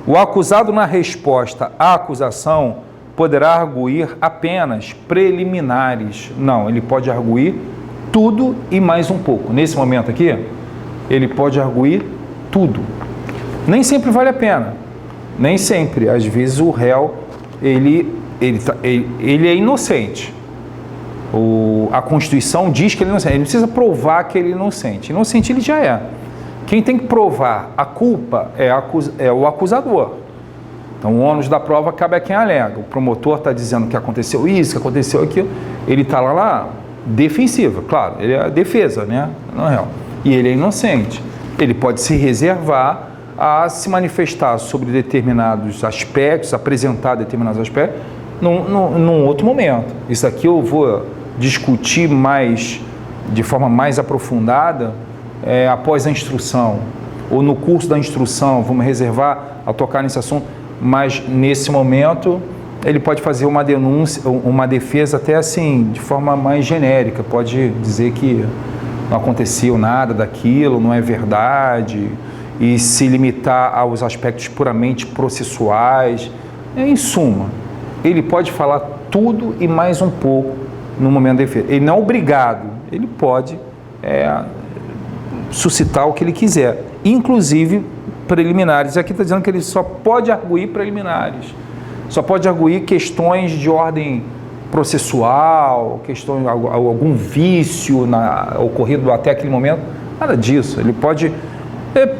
O acusado na resposta à acusação poderá arguir apenas preliminares. Não, ele pode arguir tudo e mais um pouco. Nesse momento aqui, ele pode arguir tudo. Nem sempre vale a pena. Nem sempre. Às vezes o réu, ele é inocente. A Constituição diz que ele é inocente. Ele não precisa provar que ele é inocente. Inocente ele já é. Quem tem que provar a culpa é o acusador. Então o ônus da prova cabe a quem alega. O promotor está dizendo que aconteceu isso, que aconteceu aquilo. Ele está lá defensiva, claro, ele é a defesa, né? Não é réu. E ele é inocente. Ele pode se reservar a se manifestar sobre determinados aspectos, apresentar determinados aspectos num outro momento. Isso aqui eu vou discutir de forma mais aprofundada após a instrução, ou no curso da instrução, vamos reservar a tocar nesse assunto, mas nesse momento ele pode fazer uma denúncia, uma defesa até assim, de forma mais genérica, pode dizer que não aconteceu nada daquilo, não é verdade, e se limitar aos aspectos puramente processuais. Em suma, ele pode falar tudo e mais um pouco no momento da defesa. Ele não é obrigado, ele pode suscitar o que ele quiser, inclusive preliminares. Aqui está dizendo que ele só pode arguir preliminares. Só pode arguir questões de ordem processual, questões, algum vício ocorrido até aquele momento, nada disso. Ele pode,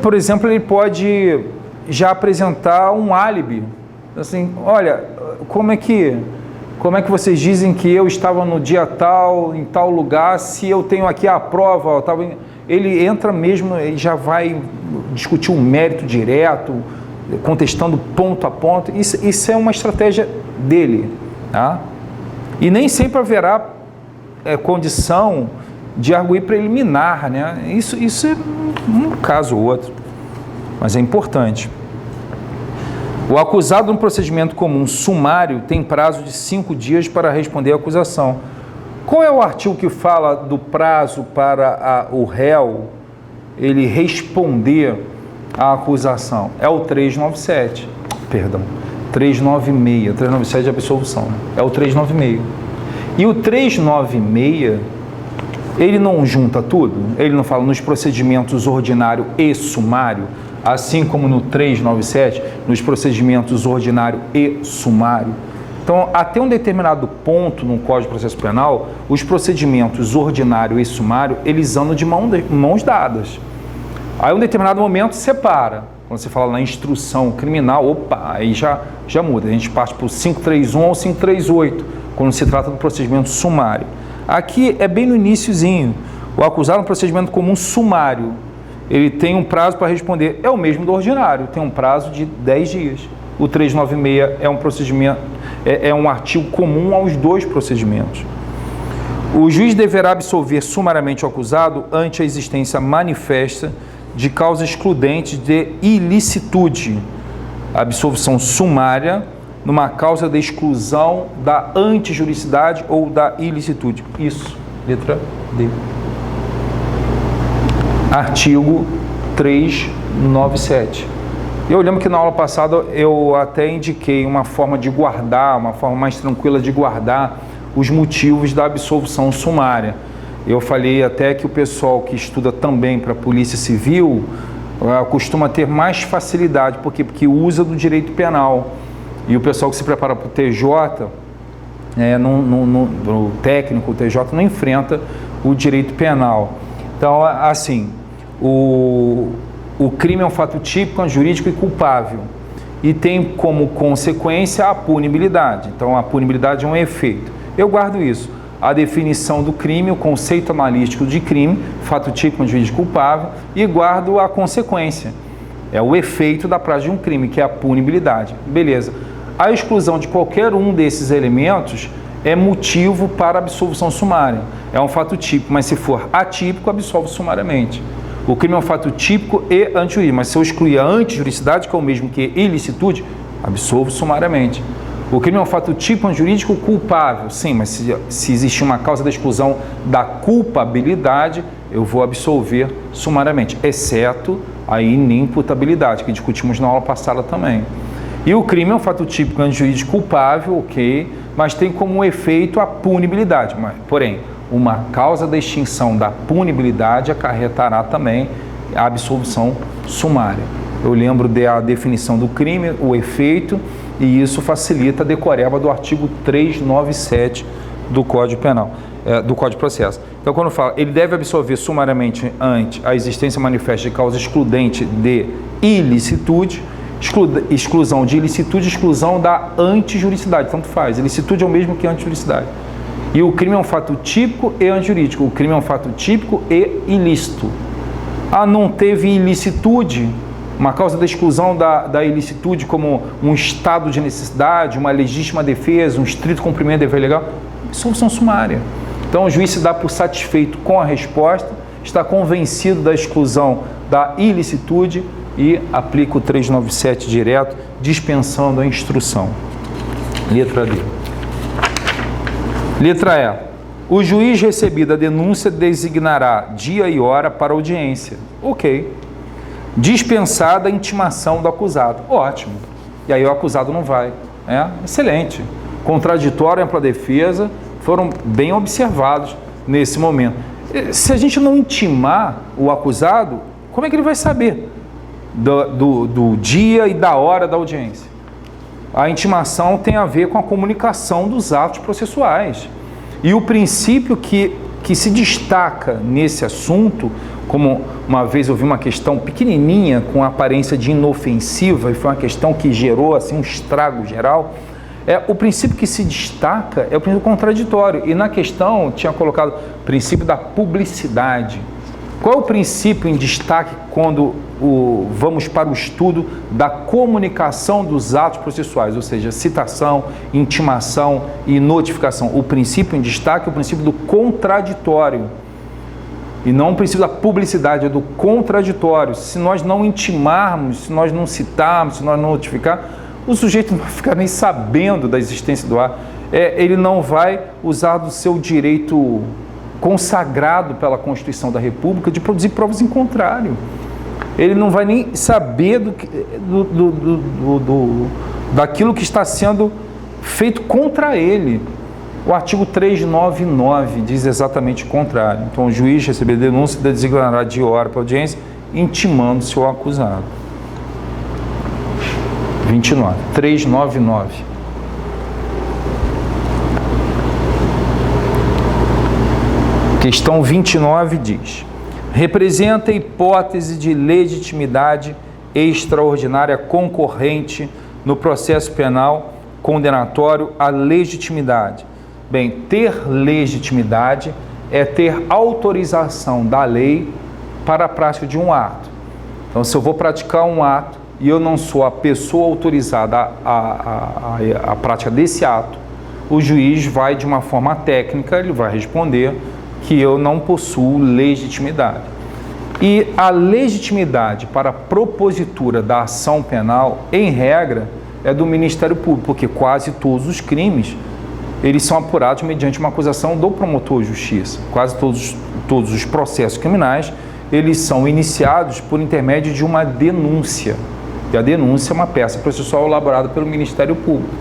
por exemplo, ele pode já apresentar um álibi. Assim, olha, como é que vocês dizem que eu estava no dia tal, em tal lugar, se eu tenho aqui a prova? Ele entra mesmo, ele já vai discutir um mérito direto, contestando ponto a ponto. Isso é uma estratégia dele, tá? E nem sempre haverá condição de arguir preliminar, né? Isso é um caso ou outro, mas é importante. O acusado no procedimento comum sumário tem prazo de 5 dias para responder à acusação. Qual é o artigo que fala do prazo para o réu ele responder à acusação? É o 396. 397 de absolução. É o 396. E o 396, Ele não junta tudo? Ele não fala nos procedimentos ordinário e sumário, assim como no 397, nos procedimentos ordinário e sumário? Então, até um determinado ponto no Código de Processo Penal, os procedimentos ordinário e sumário, eles andam de mãos dadas. Aí, em um determinado momento, separa. Quando você fala na instrução criminal, opa, aí já muda. A gente parte para o 531 ou 538, quando se trata do procedimento sumário. Aqui é bem no iniciozinho. O acusado no procedimento comum sumário, ele tem um prazo para responder. É o mesmo do ordinário, tem um prazo de 10 dias. O 396 é um procedimento, é um artigo comum aos dois procedimentos. O juiz deverá absolver sumariamente o acusado ante a existência manifesta de causa excludente de ilicitude. A absolvição sumária numa causa de exclusão da antijuricidade ou da ilicitude. Isso, letra D. Artigo 397. Eu lembro que na aula passada eu até indiquei uma forma de guardar, uma forma mais tranquila de guardar os motivos da absolvição sumária. Eu falei até que o pessoal que estuda também para a Polícia Civil costuma ter mais facilidade, porque usa do direito penal. E o pessoal que se prepara para o TJ, o técnico, o TJ, não enfrenta o direito penal. Então, assim, o crime é um fato típico, jurídico e culpável. E tem como consequência a punibilidade. Então, a punibilidade é um efeito. Eu guardo isso. A definição do crime, o conceito analítico de crime, fato típico, jurídico e culpável, e guardo a consequência. É o efeito da prática de um crime, que é a punibilidade. Beleza. A exclusão de qualquer um desses elementos é motivo para absolvição sumária. É um fato típico, mas se for atípico, absolve sumariamente. O crime é um fato típico e antijurídico, mas se eu excluir a antijuricidade, que é o mesmo que ilicitude, absolvo sumariamente. O crime é um fato típico jurídico culpável, sim, mas se existe uma causa da exclusão da culpabilidade, eu vou absolver sumariamente, exceto a inimputabilidade, que discutimos na aula passada também. E o crime é um fato típico jurídico culpável, ok, mas tem como efeito a punibilidade. Porém, uma causa da extinção da punibilidade acarretará também a absolvição sumária. Eu lembro da definição do crime, o efeito, e isso facilita a decoreba do artigo 397 do Código Penal, do Código de Processo. Então, quando fala, ele deve absolver sumariamente ante a existência manifesta de causa excludente de ilicitude, exclusão de ilicitude, exclusão da antijuricidade, tanto faz. Ilicitude é o mesmo que antijuricidade. E o crime é um fato típico e antijurídico. O crime é um fato típico e ilícito. Não teve ilicitude, uma causa da exclusão da ilicitude como um estado de necessidade, uma legítima defesa, um estrito cumprimento do dever legal, absolvição sumária. Então o juiz se dá por satisfeito com a resposta, está convencido da exclusão da ilicitude e aplica o 397 direto, dispensando a instrução. Letra D. Letra E. O juiz recebida a denúncia designará dia e hora para audiência. Ok. Dispensada a intimação do acusado. Ótimo. E aí o acusado não vai. Excelente. Contraditório e ampla defesa foram bem observados nesse momento. Se a gente não intimar o acusado, como é que ele vai saber do dia e da hora da audiência? A intimação tem a ver com a comunicação dos atos processuais. E o princípio que se destaca nesse assunto, como uma vez eu vi uma questão pequenininha com aparência de inofensiva, e foi uma questão que gerou assim, um estrago geral, o princípio que se destaca é o princípio contraditório. E na questão tinha colocado o princípio da publicidade. Qual é o princípio em destaque quando vamos para o estudo da comunicação dos atos processuais, ou seja, citação, intimação e notificação? O princípio em destaque é o princípio do contraditório. E não o princípio da publicidade, é do contraditório. Se nós não intimarmos, se nós não citarmos, se nós não notificarmos, o sujeito não vai ficar nem sabendo da existência do ato. Ele não vai usar do seu direito consagrado pela Constituição da República de produzir provas em contrário. Ele não vai nem saber daquilo que está sendo feito contra ele. O artigo 399 diz exatamente o contrário. Então, o juiz receber denúncia designará de hora para audiência, intimando-se o acusado. 29. 399. Questão 29 diz: representa a hipótese de legitimidade extraordinária concorrente no processo penal condenatório a legitimidade. Bem, ter legitimidade é ter autorização da lei para a prática de um ato. Então, se eu vou praticar um ato e eu não sou a pessoa autorizada à prática desse ato, o juiz vai, de uma forma técnica, ele vai responder que eu não possuo legitimidade. E a legitimidade para a propositura da ação penal, em regra, é do Ministério Público, porque quase todos os crimes, eles são apurados mediante uma acusação do promotor de justiça. Quase todos os processos criminais, eles são iniciados por intermédio de uma denúncia. E a denúncia é uma peça processual elaborada pelo Ministério Público.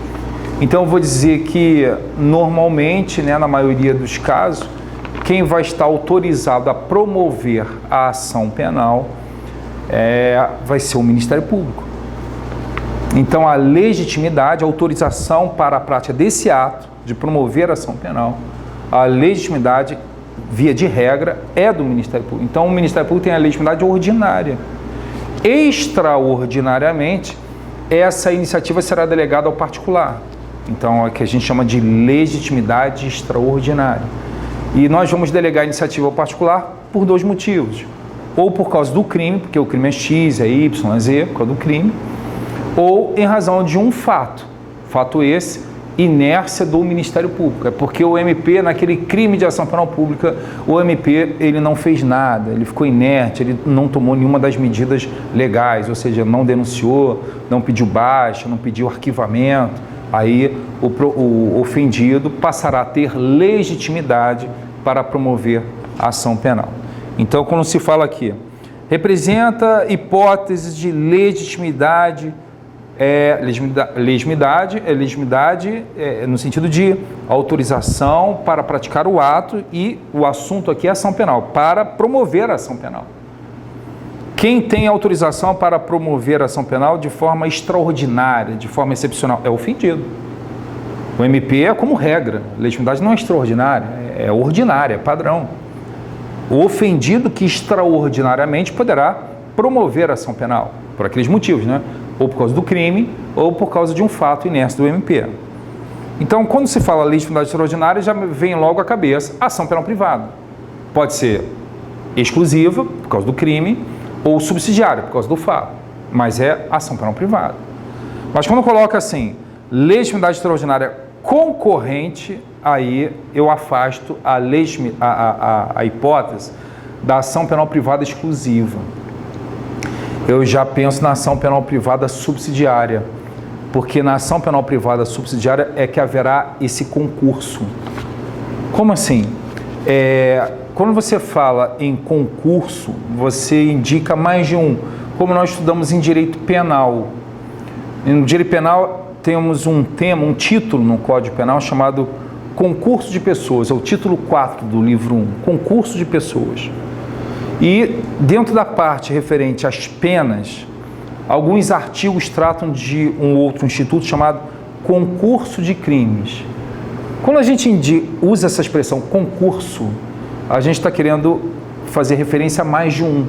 Então, eu vou dizer que, normalmente, na maioria dos casos, quem vai estar autorizado a promover a ação penal vai ser o Ministério Público. Então, a legitimidade, a autorização para a prática desse ato de promover a ação penal, a legitimidade, via de regra, é do Ministério Público. Então, o Ministério Público tem a legitimidade ordinária. Extraordinariamente, essa iniciativa será delegada ao particular. Então, é o que a gente chama de legitimidade extraordinária. E nós vamos delegar a iniciativa ao particular por dois motivos. Ou por causa do crime, porque o crime é X, é Y, é Z, por causa do crime, ou em razão de um fato. Fato esse, inércia do Ministério Público. É porque o MP, naquele crime de ação penal pública, o MP ele não fez nada, ele ficou inerte, ele não tomou nenhuma das medidas legais, ou seja, não denunciou, não pediu baixa, não pediu arquivamento. Aí o ofendido passará a ter legitimidade para promover a ação penal. Então, quando se fala aqui, representa hipóteses de legitimidade, legitimidade no sentido de autorização para praticar o ato, e o assunto aqui é ação penal, para promover a ação penal. Quem tem autorização para promover a ação penal de forma extraordinária, de forma excepcional, é o ofendido. O MP é como regra, a legitimidade não é extraordinária, é ordinária, é padrão. O ofendido que extraordinariamente poderá promover a ação penal, por aqueles motivos, né? Ou por causa do crime, ou por causa de um fato inércio do MP. Então, quando se fala legitimidade extraordinária, já vem logo à cabeça a ação penal privada. Pode ser exclusiva, por causa do crime, ou subsidiária, por causa do fato, mas é ação penal privada. Mas quando coloca assim, legitimidade extraordinária concorrente, aí eu afasto a hipótese da ação penal privada exclusiva. Eu já penso na ação penal privada subsidiária, porque na ação penal privada subsidiária é que haverá esse concurso. Como assim? Quando você fala em concurso, você indica mais de um, como nós estudamos em direito penal. No direito penal temos um título no Código Penal chamado concurso de pessoas, é o título 4 do livro 1, concurso de pessoas. E dentro da parte referente às penas, alguns artigos tratam de um outro instituto chamado concurso de crimes. Quando a gente usa essa expressão concurso, a gente está querendo fazer referência a mais de um.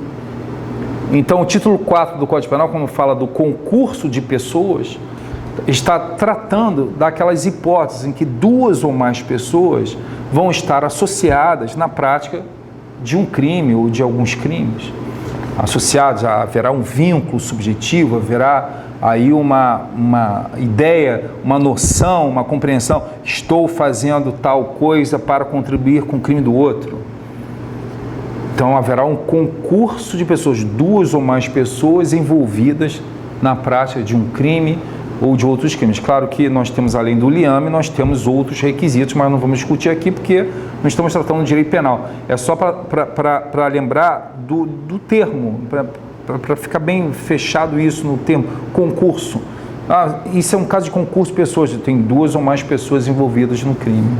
Então, o título 4 do Código Penal, quando fala do concurso de pessoas, está tratando daquelas hipóteses em que duas ou mais pessoas vão estar associadas na prática de um crime ou de alguns crimes. Associados, haverá um vínculo subjetivo, haverá aí uma ideia, uma noção, uma compreensão, estou fazendo tal coisa para contribuir com o crime do outro. Então, haverá um concurso de pessoas, duas ou mais pessoas envolvidas na prática de um crime ou de outros crimes. Claro que nós temos, além do liame, nós temos outros requisitos, mas não vamos discutir aqui porque não estamos tratando de direito penal. É só para lembrar do termo, para ficar bem fechado isso no termo, concurso. Isso é um caso de concurso de pessoas, tem 2 ou mais pessoas envolvidas no crime.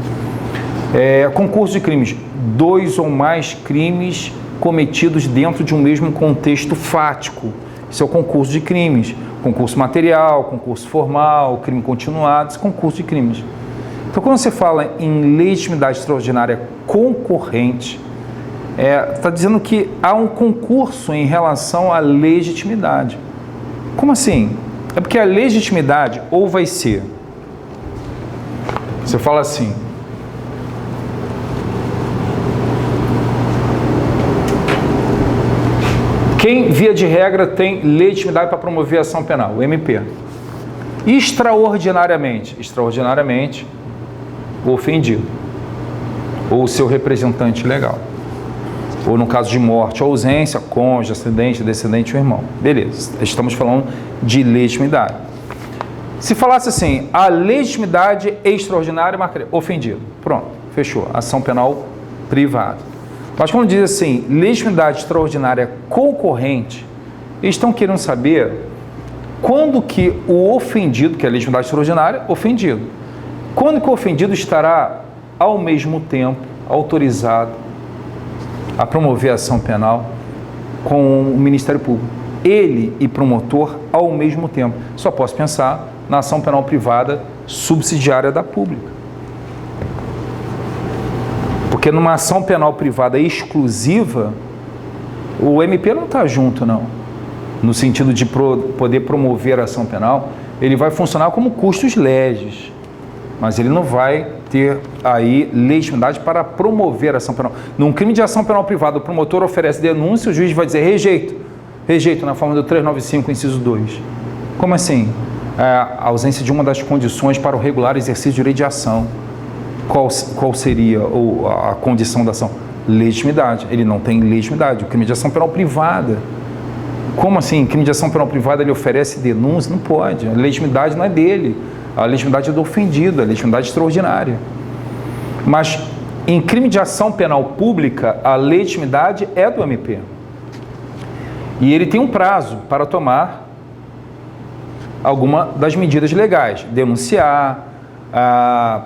Concurso de crimes, 2 ou mais crimes cometidos dentro de um mesmo contexto fático. Isso é o concurso de crimes. Concurso material, concurso formal, crime continuado, esse concurso de crimes. Então, quando você fala em legitimidade extraordinária concorrente, está dizendo que há um concurso em relação à legitimidade. Como assim? É porque a legitimidade ou vai ser, você fala assim, quem, via de regra, tem legitimidade para promover a ação penal? O MP. Extraordinariamente, o ofendido, ou o seu representante legal. Ou no caso de morte ou ausência, cônjuge, acidente, descendente ou irmão. Beleza, estamos falando de legitimidade. Se falasse assim, a legitimidade extraordinária, ofendido. Pronto, fechou. Ação penal privada. Mas quando diz assim, legitimidade extraordinária concorrente, eles estão querendo saber quando que o ofendido, que é a legitimidade extraordinária, ofendido. Quando que o ofendido estará, ao mesmo tempo, autorizado a promover a ação penal com o Ministério Público. Ele e promotor ao mesmo tempo. Só posso pensar na ação penal privada subsidiária da pública. Porque numa ação penal privada exclusiva, o MP não está junto, não. No sentido de poder promover a ação penal, ele vai funcionar como custos legis. Mas ele não vai ter aí legitimidade para promover a ação penal. Num crime de ação penal privada, o promotor oferece denúncia, o juiz vai dizer rejeito na forma do 395, inciso 2. Como assim? A ausência de uma das condições para o regular exercício de direito de ação. Qual seria a condição da ação? Legitimidade. Ele não tem legitimidade. O crime de ação penal privada. Como assim? Crime de ação penal privada ele oferece denúncia? Não pode. A legitimidade não é dele. A legitimidade é do ofendido, a legitimidade extraordinária. Mas em crime de ação penal pública, a legitimidade é do MP. E ele tem um prazo para tomar alguma das medidas legais. Denunciar,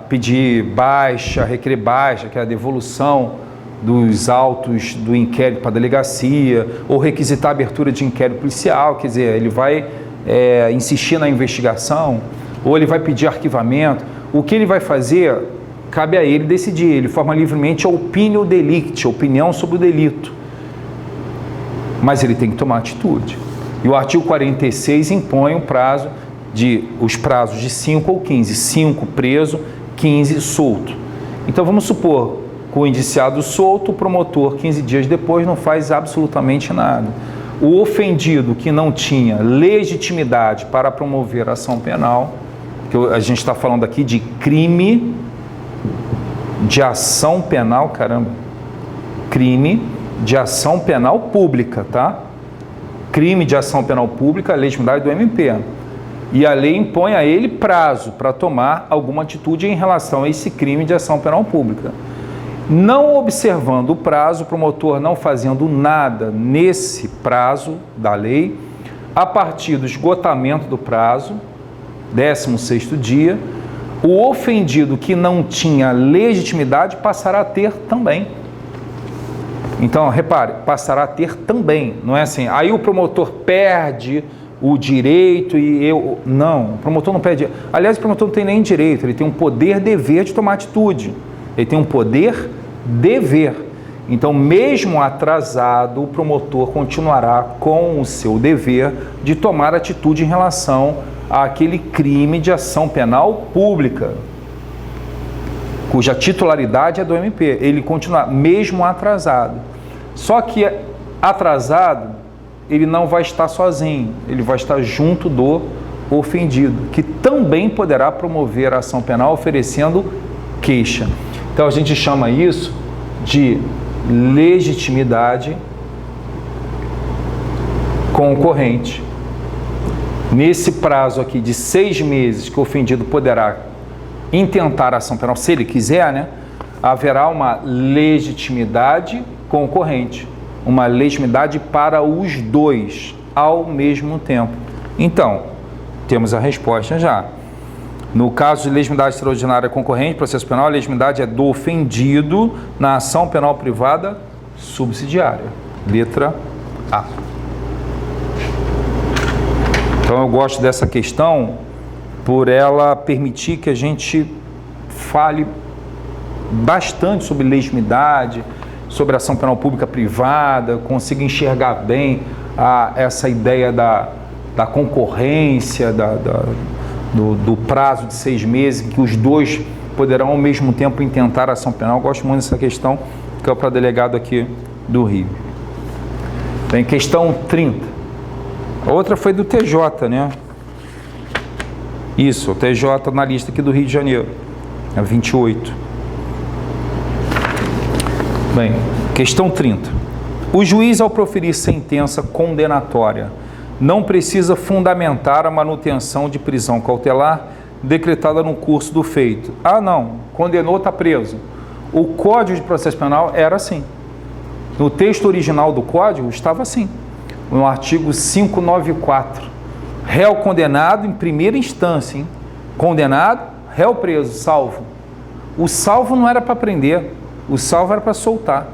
pedir baixa, requerer baixa, que é a devolução dos autos do inquérito para a delegacia, ou requisitar a abertura de inquérito policial, quer dizer, ele vai insistir na investigação, ou ele vai pedir arquivamento. O que ele vai fazer, cabe a ele decidir. Ele forma livremente a opinio delicti, opinião sobre o delito. Mas ele tem que tomar atitude. E o artigo 46 impõe os prazos de 5 ou 15. 5 preso, 15 solto. Então vamos supor, com o indiciado solto, o promotor, 15 dias depois, não faz absolutamente nada. O ofendido que não tinha legitimidade para promover a ação penal, que a gente está falando aqui de crime de ação penal, crime de ação penal pública, tá? Crime de ação penal pública, a legitimidade do MP. E a lei impõe a ele prazo para tomar alguma atitude em relação a esse crime de ação penal pública. Não observando o prazo, o promotor não fazendo nada nesse prazo da lei, a partir do esgotamento do prazo, 16º dia, o ofendido que não tinha legitimidade passará a ter também. Então, repare, passará a ter também, não é assim, aí o promotor perde o direito e eu... Não, o promotor não perde. Aliás, o promotor não tem nem direito, ele tem um poder-dever de tomar atitude. Ele tem um poder-dever. Então, mesmo atrasado, o promotor continuará com o seu dever de tomar atitude em relação àquele crime de ação penal pública, cuja titularidade é do MP. Ele continua, mesmo atrasado. Só que atrasado, ele não vai estar sozinho, ele vai estar junto do ofendido, que também poderá promover a ação penal oferecendo queixa. Então, a gente chama isso de legitimidade concorrente. Nesse prazo aqui de 6 meses que o ofendido poderá intentar a ação penal, se ele quiser, né, haverá uma legitimidade concorrente, uma legitimidade para os dois ao mesmo tempo. Então, Temos a resposta já. No caso de legitimidade extraordinária concorrente, processo penal, a legitimidade é do ofendido na ação penal privada subsidiária. Letra A. Então eu gosto dessa questão por ela permitir que a gente fale bastante sobre legitimidade, sobre ação penal pública privada, consiga enxergar bem essa ideia da concorrência, do prazo de 6 meses, em que os dois poderão ao mesmo tempo intentar a ação penal. Eu gosto muito dessa questão, que é para o delegado aqui do Rio. Bem, questão 30. A outra foi do TJ, né? Isso, o TJ na lista aqui do Rio de Janeiro, a 28. Bem, questão 30. O juiz, ao proferir sentença condenatória, não precisa fundamentar a manutenção de prisão cautelar decretada no curso do feito. Ah, não, condenou, está preso. O Código de Processo Penal era assim. No texto original do Código estava assim, no artigo 594. Réu condenado em primeira instância, hein? Condenado, réu preso, salvo. O salvo não era para prender, o salvo era para soltar.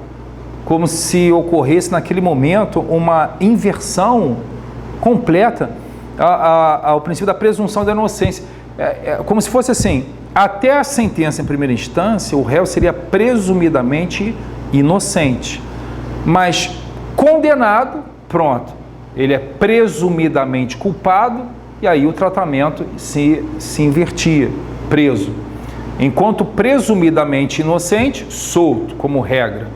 Como se ocorresse naquele momento uma inversão completa ao princípio da presunção da inocência. Como se fosse assim, até a sentença em primeira instância, o réu seria presumidamente inocente. Mas condenado, pronto, ele é presumidamente culpado e aí o tratamento se invertia, preso. Enquanto presumidamente inocente, solto, como regra.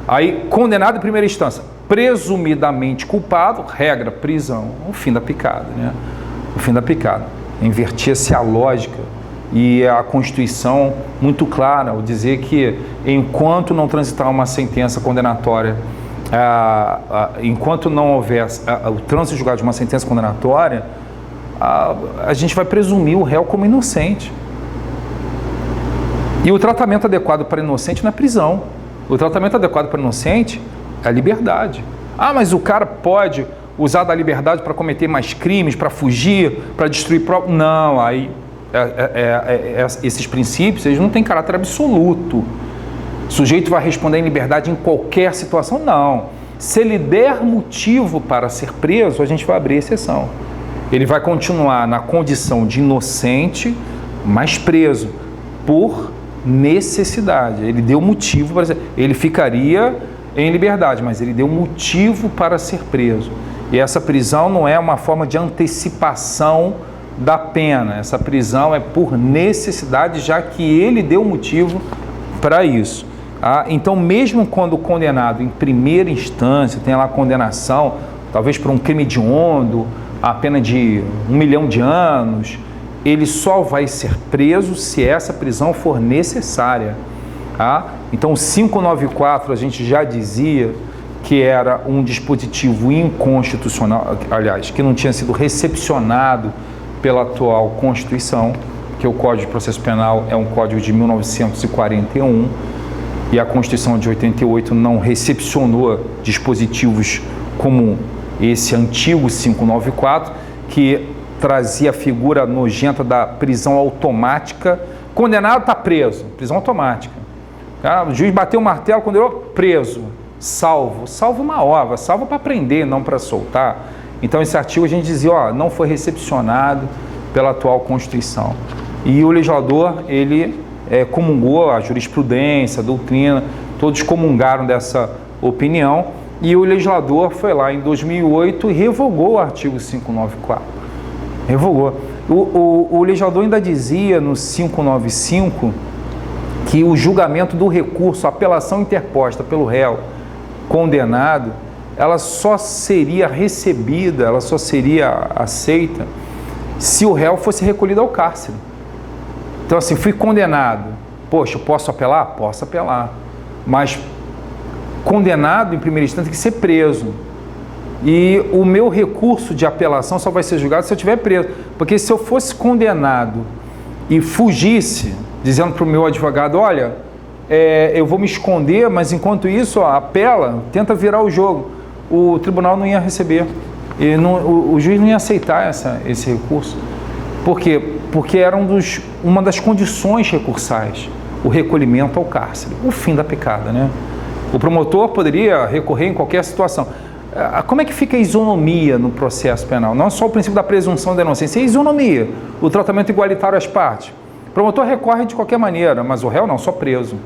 Aí, condenado em primeira instância, presumidamente culpado, regra, prisão. O fim da picada, né? O fim da picada. Invertia-se a lógica e a Constituição muito clara ao dizer que enquanto não transitar uma sentença condenatória, enquanto não houver o trânsito julgado de uma sentença condenatória, a gente vai presumir o réu como inocente. E o tratamento adequado para inocente não é prisão. O tratamento adequado para inocente é a liberdade. Ah, mas o cara pode usar da liberdade para cometer mais crimes, para fugir, para destruir provas. Não, aí esses princípios eles não têm caráter absoluto. O sujeito vai responder em liberdade em qualquer situação? Não. Se ele der motivo para ser preso, a gente vai abrir exceção. Ele vai continuar na condição de inocente, mas preso por necessidade. Ele deu motivo para ser. Ele ficaria em liberdade, mas ele deu motivo para ser preso. E essa prisão não é uma forma de antecipação da pena. Essa prisão é por necessidade, já que ele deu motivo para isso. Então, mesmo quando condenado em primeira instância, tem lá a condenação, talvez por um crime hediondo, a pena de 1 milhão de anos, ele só vai ser preso se essa prisão for necessária. Então, o 594 a gente já dizia que era um dispositivo inconstitucional, aliás, que não tinha sido recepcionado pela atual Constituição, que o Código de Processo Penal é um código de 1941 e a Constituição de 88 não recepcionou dispositivos como esse antigo 594, que trazia a figura nojenta da prisão automática. Condenado está preso, prisão automática. O juiz bateu o martelo, condenou, preso, salvo. Salvo uma ova, salvo para prender, não para soltar. Então esse artigo a gente dizia, não foi recepcionado pela atual Constituição. E o legislador, ele comungou a jurisprudência, a doutrina, todos comungaram dessa opinião, e o legislador foi lá em 2008 e revogou o artigo 594. Revogou. O legislador ainda dizia no 595 que o julgamento do recurso, a apelação interposta pelo réu condenado, ela só seria recebida, ela só seria aceita se o réu fosse recolhido ao cárcere. Então, assim, fui condenado. Poxa, posso apelar? Posso apelar. Mas condenado, em primeira instância, tem que ser preso. E o meu recurso de apelação só vai ser julgado se eu estiver preso. Porque se eu fosse condenado e fugisse, dizendo para o meu advogado, olha, eu vou me esconder, mas enquanto isso, apela, tenta virar o jogo, o tribunal não ia receber. O juiz não ia aceitar esse recurso. Por quê? Porque era uma das condições recursais, o recolhimento ao cárcere, o fim da picada, né? O promotor poderia recorrer em qualquer situação. Como é que fica a isonomia no processo penal? Não só o princípio da presunção da inocência, a isonomia, o tratamento igualitário às partes. O promotor recorre de qualquer maneira, mas o réu não, só preso.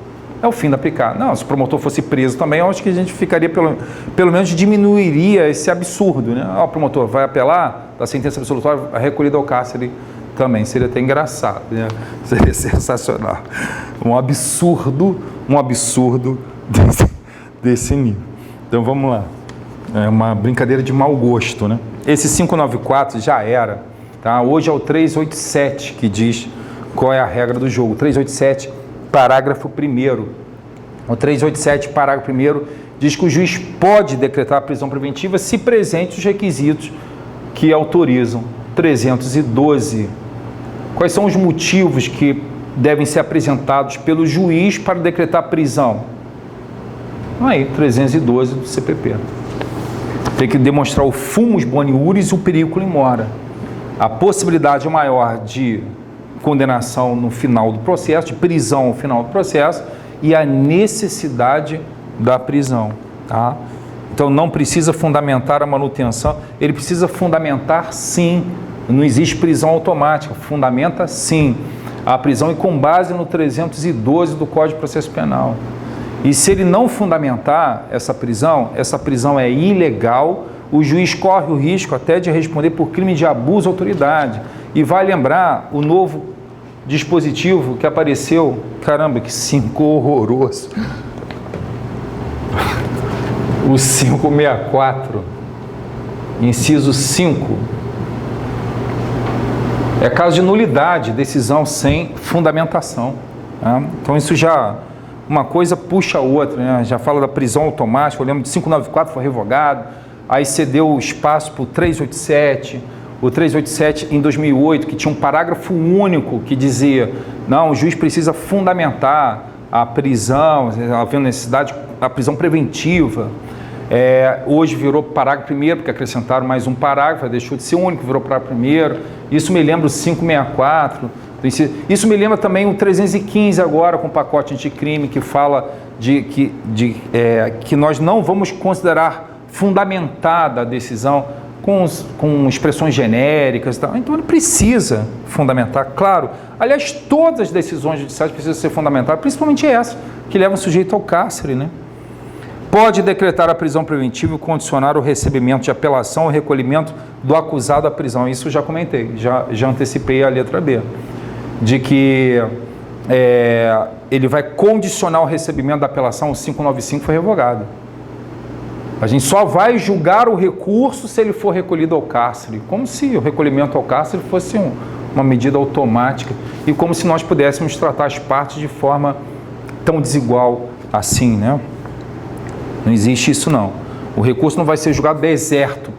É o fim da picada. Não, se o promotor fosse preso também, eu acho que a gente ficaria, pelo menos diminuiria esse absurdo, né? O promotor vai apelar da sentença absolutória recolhida ao cárcere também. Seria até engraçado, né? Seria sensacional. Um absurdo desse nível. Então vamos lá. É uma brincadeira de mau gosto, né? Esse 594 já era, tá? Hoje é o 387 que diz qual é a regra do jogo. 387, parágrafo 1º. O 387, parágrafo 1º, diz que o juiz pode decretar a prisão preventiva se presentes os requisitos que autorizam. 312. Quais são os motivos que devem ser apresentados pelo juiz para decretar a prisão? Aí, 312 do CPP. Tem que demonstrar o fumus boniuris e o periculum in mora. A possibilidade maior de condenação no final do processo, de prisão no final do processo, e a necessidade da prisão. Tá? Então, não precisa fundamentar a manutenção, ele precisa fundamentar sim. Não existe prisão automática, fundamenta sim. A prisão é com base no 312 do Código de Processo Penal. E se ele não fundamentar essa prisão é ilegal, o juiz corre o risco até de responder por crime de abuso de autoridade. E vai lembrar o novo dispositivo que apareceu, caramba, que 5 horroroso. O 564, inciso 5. É caso de nulidade, decisão sem fundamentação. Tá? Então isso já... Uma coisa puxa a outra, né? Já fala da prisão automática, eu lembro de 594 foi revogado, aí cedeu o espaço para o 387, o 387 em 2008, que tinha um parágrafo único que dizia, não, o juiz precisa fundamentar a prisão, havendo necessidade, a prisão preventiva. Hoje virou parágrafo primeiro, porque acrescentaram mais um parágrafo, deixou de ser único, virou parágrafo primeiro. Isso me lembra o 564, isso me lembra também o 315 agora, com o pacote anticrime, que fala que nós não vamos considerar fundamentada a decisão com expressões genéricas e tal. Então ele precisa fundamentar, claro. Aliás, todas as decisões judiciais precisam ser fundamentadas, principalmente essa, que leva o sujeito ao cárcere, né? Pode decretar a prisão preventiva e condicionar o recebimento de apelação ou recolhimento do acusado à prisão. Isso eu já comentei, já antecipei a letra B. De que ele vai condicionar o recebimento da apelação, o 595 foi revogado. A gente só vai julgar o recurso se ele for recolhido ao cárcere, como se o recolhimento ao cárcere fosse uma medida automática e como se nós pudéssemos tratar as partes de forma tão desigual assim, né? Não existe isso não. O recurso não vai ser julgado deserto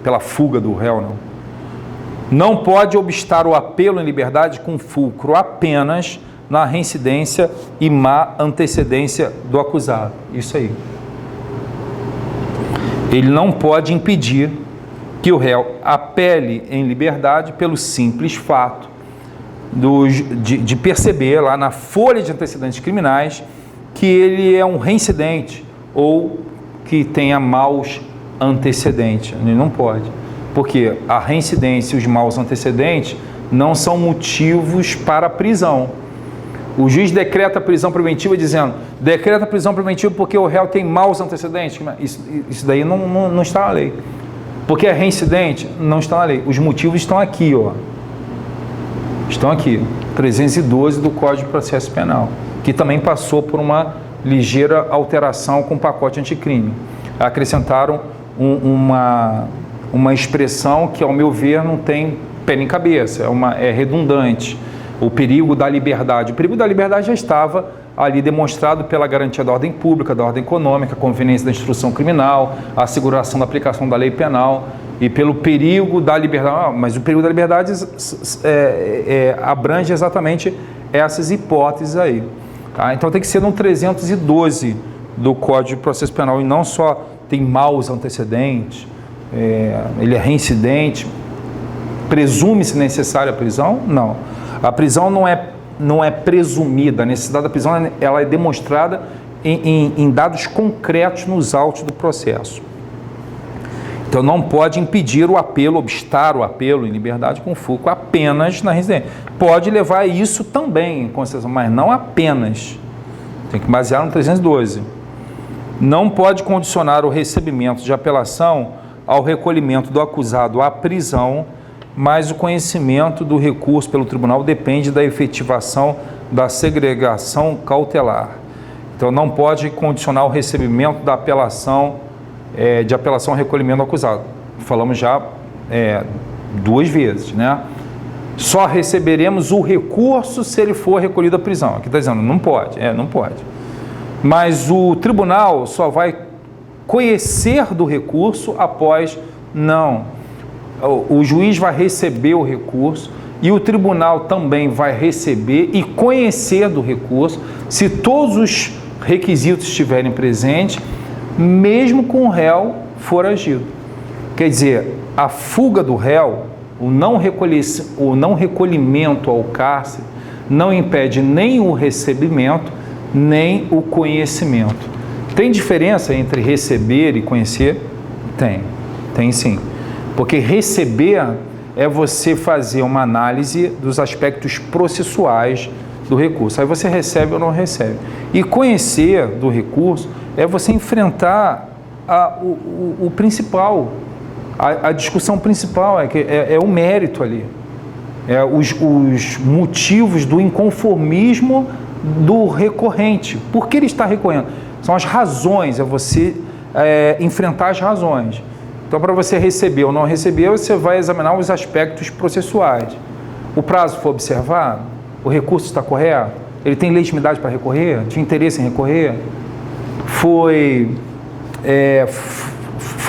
pela fuga do réu, não. Não pode obstar o apelo em liberdade com fulcro apenas na reincidência e má antecedência do acusado. Isso aí. Ele não pode impedir que o réu apele em liberdade pelo simples fato de perceber lá na folha de antecedentes criminais que ele é um reincidente ou que tenha maus antecedentes. Ele não pode. Porque a reincidência e os maus antecedentes não são motivos para a prisão. O juiz decreta a prisão preventiva dizendo, decreta a prisão preventiva porque o réu tem maus antecedentes. Isso daí não está na lei. Porque é reincidente, não está na lei. Os motivos estão aqui, ó. Estão aqui. 312 do Código de Processo Penal, que também passou por uma ligeira alteração com o pacote anticrime. Acrescentaram uma expressão que, ao meu ver, não tem pé nem cabeça, é redundante. O perigo da liberdade. O perigo da liberdade já estava ali demonstrado pela garantia da ordem pública, da ordem econômica, a conveniência da instrução criminal, a asseguração da aplicação da lei penal e pelo perigo da liberdade. Mas o perigo da liberdade abrange exatamente essas hipóteses aí. Tá? Então tem que ser no 312 do Código de Processo Penal e não só tem maus antecedentes, ele é reincidente. Presume-se necessária a prisão? Não. A prisão não é presumida. A necessidade da prisão ela é demonstrada em dados concretos nos autos do processo. Então, não pode impedir o apelo, obstar o apelo em liberdade com fulcro apenas na residência. Pode levar isso também em consideração, mas não apenas. Tem que basear no 312. Não pode condicionar o recebimento de apelação ao recolhimento do acusado à prisão, mas o conhecimento do recurso pelo tribunal depende da efetivação da segregação cautelar. Então, não pode condicionar o recebimento da apelação de apelação ao recolhimento do acusado. Falamos já 2 vezes, né? Só receberemos o recurso se ele for recolhido à prisão. Aqui está dizendo, não pode, não pode. Mas o tribunal só vai conhecer do recurso após, não. O juiz vai receber o recurso e o tribunal também vai receber e conhecer do recurso se todos os requisitos estiverem presentes, mesmo com o réu foragido. Quer dizer, a fuga do réu, o não recolhimento ao cárcere, não impede nem o recebimento, nem o conhecimento. Tem diferença entre receber e conhecer? Tem sim. Porque receber é você fazer uma análise dos aspectos processuais do recurso. Aí você recebe ou não recebe. E conhecer do recurso é você enfrentar o principal, a discussão principal, é o mérito ali. Os motivos do inconformismo do recorrente. Por que ele está recorrendo? São as razões, é você enfrentar as razões. Então, para você receber ou não receber, você vai examinar os aspectos processuais. O prazo foi observado? O recurso está correto? Ele tem legitimidade para recorrer? Tinha interesse em recorrer? Foi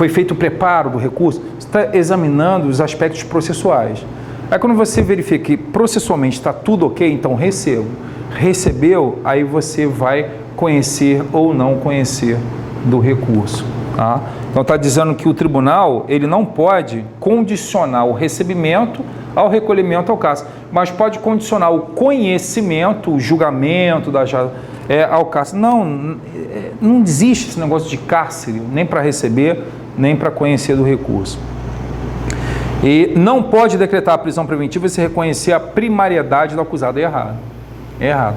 feito o preparo do recurso? Você está examinando os aspectos processuais. Aí, quando você verifica que processualmente está tudo ok, então recebo. Recebeu, aí você vai conhecer ou não conhecer do recurso. Tá? Então, está dizendo que o tribunal ele não pode condicionar o recebimento ao recolhimento ao cárcere, mas pode condicionar o conhecimento, o julgamento ao cárcere. Não existe esse negócio de cárcere, nem para receber, nem para conhecer do recurso. E não pode decretar a prisão preventiva se reconhecer a primariedade do acusado. É errado.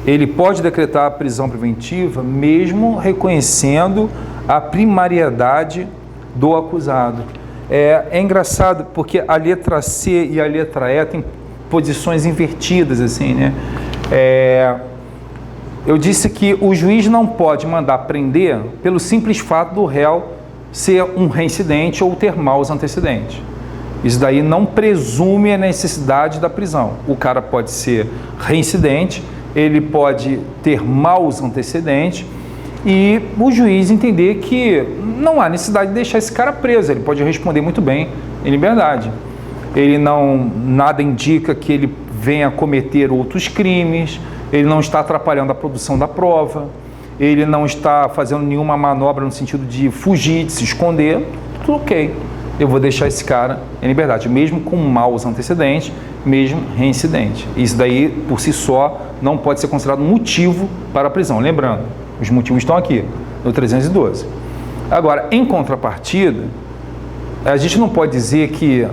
Ele pode decretar a prisão preventiva mesmo reconhecendo a primariedade do acusado. É engraçado porque a letra C e a letra E têm posições invertidas, assim, né? Eu disse que o juiz não pode mandar prender pelo simples fato do réu ser um reincidente ou ter maus antecedentes. Isso daí não presume a necessidade da prisão. O cara pode ser reincidente, ele pode ter maus antecedentes e o juiz entender que não há necessidade de deixar esse cara preso, ele pode responder muito bem em liberdade. Nada indica que ele venha cometer outros crimes, ele não está atrapalhando a produção da prova, ele não está fazendo nenhuma manobra no sentido de fugir, de se esconder, tudo ok. Eu vou deixar esse cara em liberdade, mesmo com maus antecedentes, mesmo reincidente. Isso daí, por si só, não pode ser considerado motivo para a prisão. Lembrando, os motivos estão aqui, no 312. Agora, em contrapartida, a gente não pode dizer que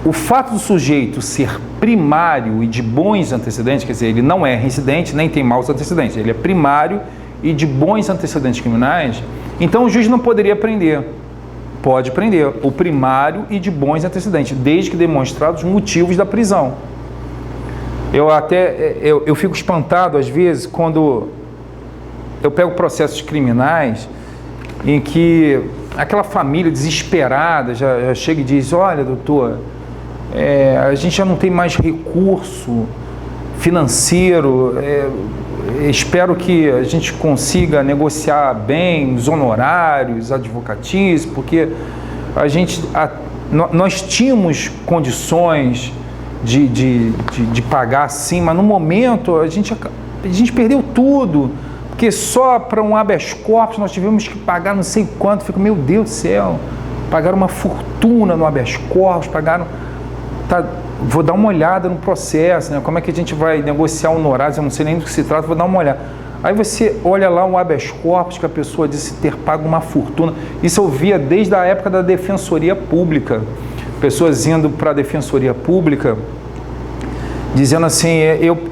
o fato do sujeito ser primário e de bons antecedentes, quer dizer, ele não é reincidente, nem tem maus antecedentes, ele é primário e de bons antecedentes criminais, então o juiz não poderia prender. Pode prender o primário e de bons antecedentes, desde que demonstrados os motivos da prisão. Eu fico espantado, às vezes, quando eu pego processos criminais em que aquela família desesperada já chega e diz: olha, doutor, a gente já não tem mais recurso financeiro, espero que a gente consiga negociar bem os honorários advocatícios, porque nós tínhamos condições de pagar sim, mas no momento a gente perdeu tudo, porque só para um habeas corpus nós tivemos que pagar não sei quanto. Fico, meu Deus do céu, pagaram uma fortuna no habeas corpus, pagaram vou dar uma olhada no processo, né? Como é que a gente vai negociar honorários, eu não sei nem do que se trata, vou dar uma olhada. Aí você olha lá um habeas corpus que a pessoa disse ter pago uma fortuna. Isso eu via desde a época da Defensoria Pública. Pessoas indo para a Defensoria Pública dizendo assim,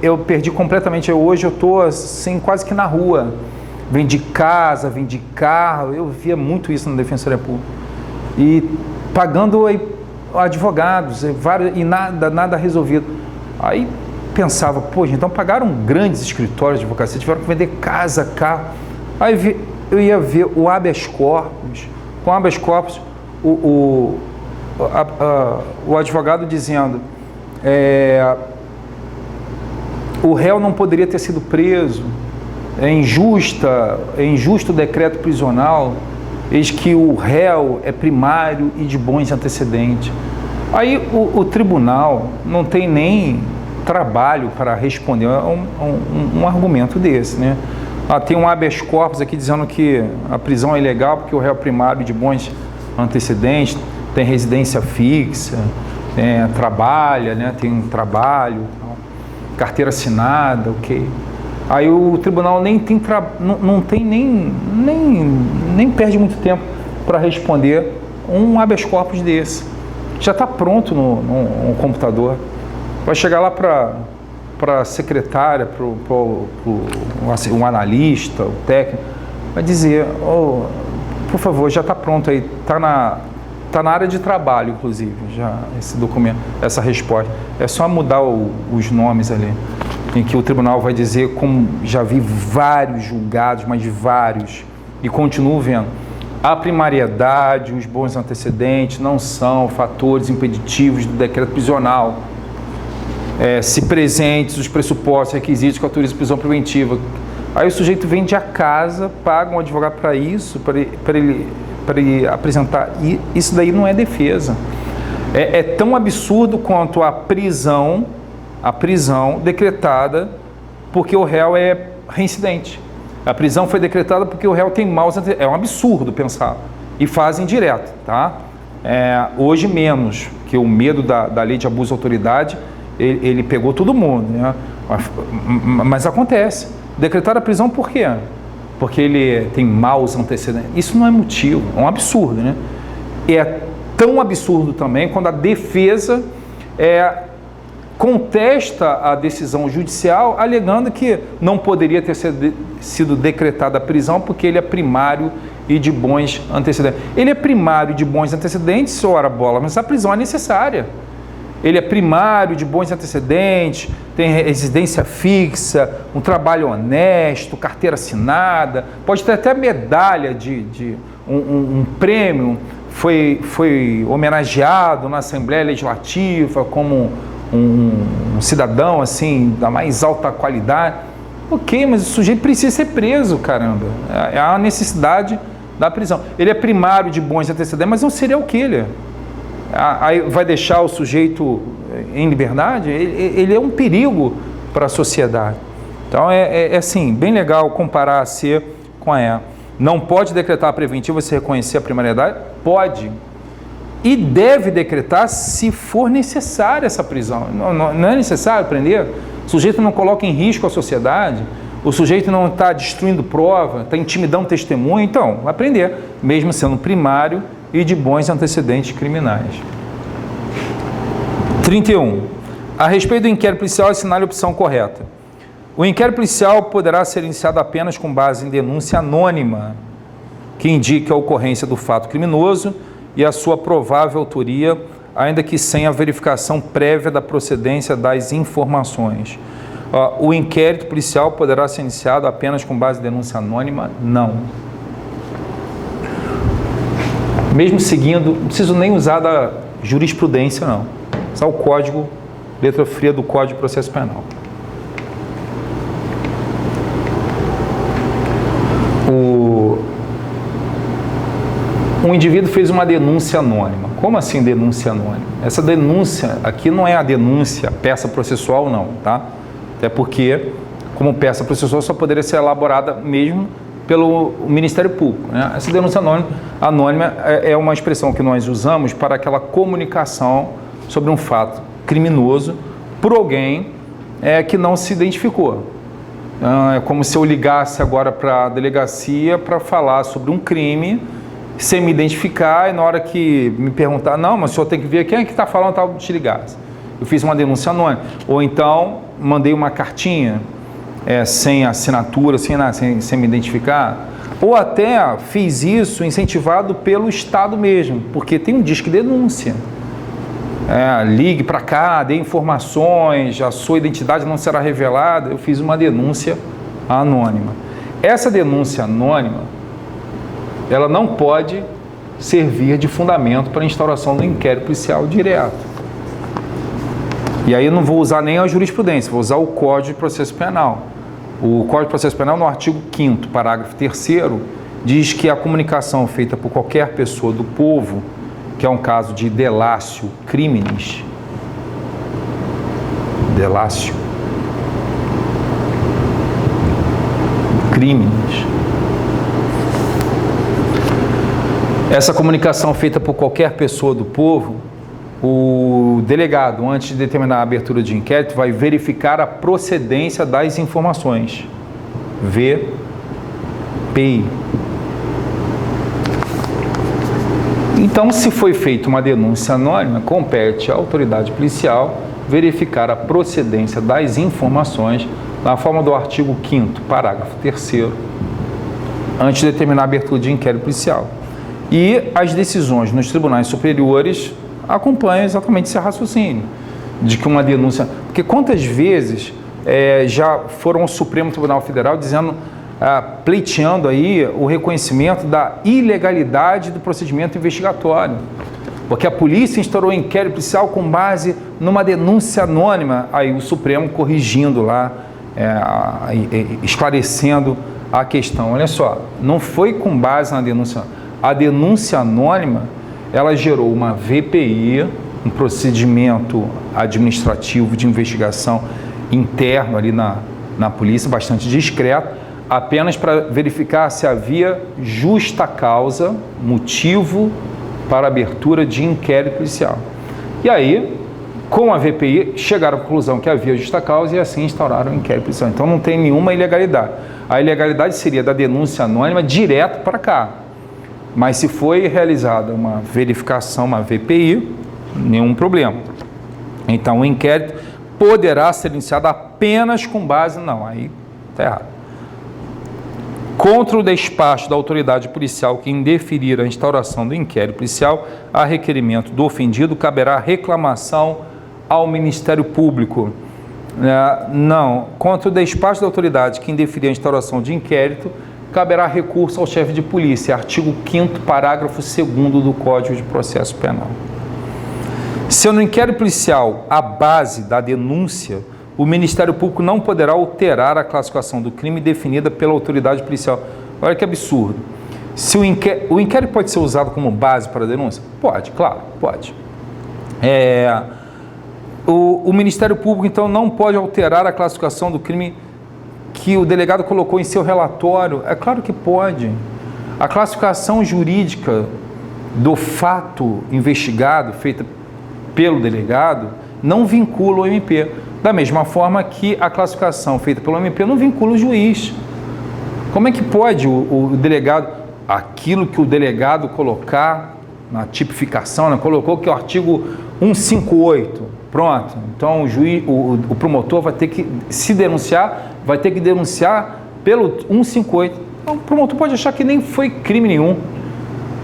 eu perdi completamente, hoje eu estou assim, quase que na rua. Vendi casa, vendi carro, eu via muito isso na Defensoria Pública. E pagando advogados, e nada resolvido. Aí pensava, poxa, então pagaram grandes escritórios de advocacia, tiveram que vender casa, carro. Aí eu ia ver o habeas corpus, com o habeas corpus, o advogado dizendo, o réu não poderia ter sido preso, é injusto o decreto prisional, eis que o réu é primário e de bons antecedentes. Aí o tribunal não tem nem trabalho para responder um argumento desse, né? Tem um habeas corpus aqui dizendo que a prisão é ilegal porque o réu é primário de bons antecedentes, tem residência fixa, trabalha, né? Tem um trabalho, carteira assinada, ok. Aí o tribunal nem perde muito tempo para responder um habeas corpus desse. Já está pronto no computador. Vai chegar lá para a secretária, para um analista, o técnico, vai dizer, por favor, já está pronto aí, está na área de trabalho, inclusive, já esse documento, essa resposta. É só mudar os nomes ali, em que o tribunal vai dizer, como já vi vários julgados, mas vários, e continuo vendo, a primariedade, os bons antecedentes não são fatores impeditivos do decreto prisional. Se presentes os pressupostos, requisitos que autorizam prisão preventiva. Aí o sujeito vende a casa, paga um advogado para isso, para ele apresentar. E isso daí não é defesa. É tão absurdo quanto a prisão decretada porque o réu é reincidente. A prisão foi decretada porque o réu tem maus antecedentes. É um absurdo pensar. E fazem direto, tá? Hoje menos, que o medo da lei de abuso de autoridade, ele pegou todo mundo, né? Mas acontece. Decretar a prisão por quê? Porque ele tem maus antecedentes. Isso não é motivo, é um absurdo, né? É tão absurdo também quando a defesa contesta a decisão judicial, alegando que não poderia ter sido decretada a prisão porque ele é primário e de bons antecedentes. Ele é primário e de bons antecedentes, ora bola, mas a prisão é necessária. Ele é primário, de bons antecedentes, tem residência fixa, um trabalho honesto, carteira assinada, pode ter até medalha de um prêmio, foi homenageado na Assembleia Legislativa como um cidadão assim da mais alta qualidade. Ok, mas o sujeito precisa ser preso, caramba. É a necessidade da prisão. Ele é primário de bons antecedentes, mas é um serial killer. Aí vai deixar o sujeito em liberdade? Ele é um perigo para a sociedade. Então é assim, bem legal comparar a C com a E. Não pode decretar a preventiva se reconhecer a primariedade? Pode. E deve decretar se for necessária essa prisão. Não é necessário prender? O sujeito não coloca em risco a sociedade, o sujeito não está destruindo prova, está intimidando testemunha, então vai prender, mesmo sendo primário e de bons antecedentes criminais. 31. A respeito do inquérito policial, assinale a opção correta. O inquérito policial poderá ser iniciado apenas com base em denúncia anônima, que indique a ocorrência do fato criminoso e a sua provável autoria, ainda que sem a verificação prévia da procedência das informações. O inquérito policial poderá ser iniciado apenas com base em denúncia anônima? Não. Mesmo seguindo, não preciso nem usar da jurisprudência, não. Só o código, letra fria do Código de Processo Penal. Um indivíduo fez uma denúncia anônima. Como assim denúncia anônima? Essa denúncia aqui não é a denúncia, peça processual não, tá? Até porque, como peça processual, só poderia ser elaborada mesmo pelo Ministério Público, né? Essa denúncia anônima é uma expressão que nós usamos para aquela comunicação sobre um fato criminoso por alguém que não se identificou. É como se eu ligasse agora para a delegacia para falar sobre um crime sem me identificar e na hora que me perguntar, não, mas o senhor tem que ver quem é que está falando, tal, te ligasse. Eu fiz uma denúncia anônima. Ou então, mandei uma cartinha sem assinatura, sem me identificar. Ou até fiz isso incentivado pelo Estado mesmo, porque tem um disque denúncia. Ligue para cá, dê informações, a sua identidade não será revelada. Eu fiz uma denúncia anônima. Essa denúncia anônima, ela não pode servir de fundamento para a instauração do inquérito policial direto. E aí eu não vou usar nem a jurisprudência, vou usar o Código de Processo Penal. O Código de Processo Penal, no artigo 5º, parágrafo 3º, diz que a comunicação feita por qualquer pessoa do povo, que é um caso de delatio criminis, delatio criminis, essa comunicação feita por qualquer pessoa do povo, o delegado, antes de determinar a abertura de inquérito, vai verificar a procedência das informações. VPI. Então, se foi feita uma denúncia anônima, compete à autoridade policial verificar a procedência das informações na forma do artigo 5º, parágrafo 3º, antes de determinar a abertura de inquérito policial. E as decisões nos tribunais superiores acompanham exatamente esse raciocínio, de que uma denúncia... Porque quantas vezes já foram ao Supremo Tribunal Federal dizendo, pleiteando aí o reconhecimento da ilegalidade do procedimento investigatório, porque a polícia instaurou inquérito policial com base numa denúncia anônima, aí o Supremo corrigindo lá, esclarecendo a questão. Olha só, não foi com base na denúncia, a denúncia anônima, ela gerou uma VPI, um procedimento administrativo de investigação interno ali na polícia, bastante discreto, apenas para verificar se havia justa causa, motivo para abertura de inquérito policial. E aí, com a VPI, chegaram à conclusão que havia justa causa e assim instauraram o inquérito policial. Então não tem nenhuma ilegalidade. A ilegalidade seria da denúncia anônima direto para cá. Mas se foi realizada uma verificação, uma VPI, nenhum problema. Então o inquérito poderá ser iniciado apenas com base... Não, aí está errado. Contra o despacho da autoridade policial que indeferir a instauração do inquérito policial, a requerimento do ofendido, caberá reclamação ao Ministério Público. Não, contra o despacho da autoridade que indeferir a instauração de inquérito, caberá recurso ao chefe de polícia, artigo 5º, parágrafo 2º do Código de Processo Penal. Se no inquérito policial a base da denúncia, o Ministério Público não poderá alterar a classificação do crime definida pela autoridade policial. Olha que absurdo. Se o inquérito pode ser usado como base para a denúncia? Pode, claro, pode. O Ministério Público, então, não pode alterar a classificação do crime que o delegado colocou em seu relatório? É claro que pode. A classificação jurídica do fato investigado, feita pelo delegado, não vincula o MP. Da mesma forma que a classificação feita pelo MP não vincula o juiz. Como é que pode o delegado, aquilo que o delegado colocar na tipificação, né, colocou que o artigo 158, pronto, então o juiz, o promotor vai ter que se denunciar, vai ter que denunciar pelo 158. Então, o promotor pode achar que nem foi crime nenhum.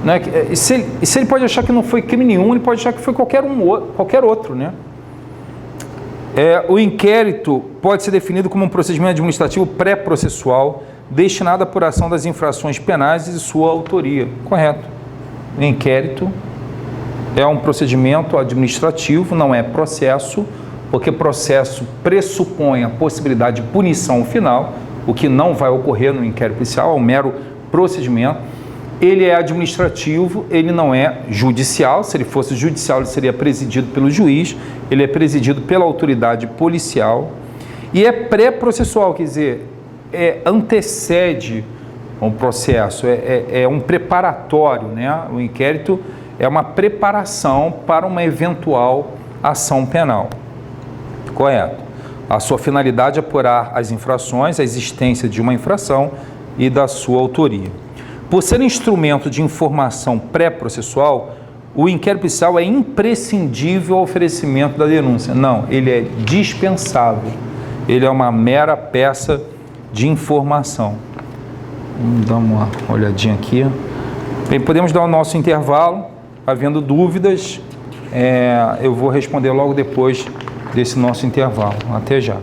Né? Se ele pode achar que não foi crime nenhum, ele pode achar que foi qualquer outro, né? O inquérito pode ser definido como um procedimento administrativo pré-processual destinado à apuração das infrações penais e de sua autoria. Correto. O inquérito é um procedimento administrativo, não é processo, porque processo pressupõe a possibilidade de punição final, o que não vai ocorrer no inquérito policial, é um mero procedimento. Ele é administrativo, ele não é judicial. Se ele fosse judicial, ele seria presidido pelo juiz, ele é presidido pela autoridade policial e é pré-processual, quer dizer, antecede um processo, é um preparatório, né? O inquérito é uma preparação para uma eventual ação penal. Correto. A sua finalidade é apurar as infrações, a existência de uma infração e da sua autoria. Por ser instrumento de informação pré-processual, o inquérito policial é imprescindível ao oferecimento da denúncia. Não, ele é dispensável. Ele é uma mera peça de informação. Vamos dar uma olhadinha aqui. Bem, podemos dar o nosso intervalo. Havendo dúvidas, eu vou responder logo depois desse nosso intervalo. Até já.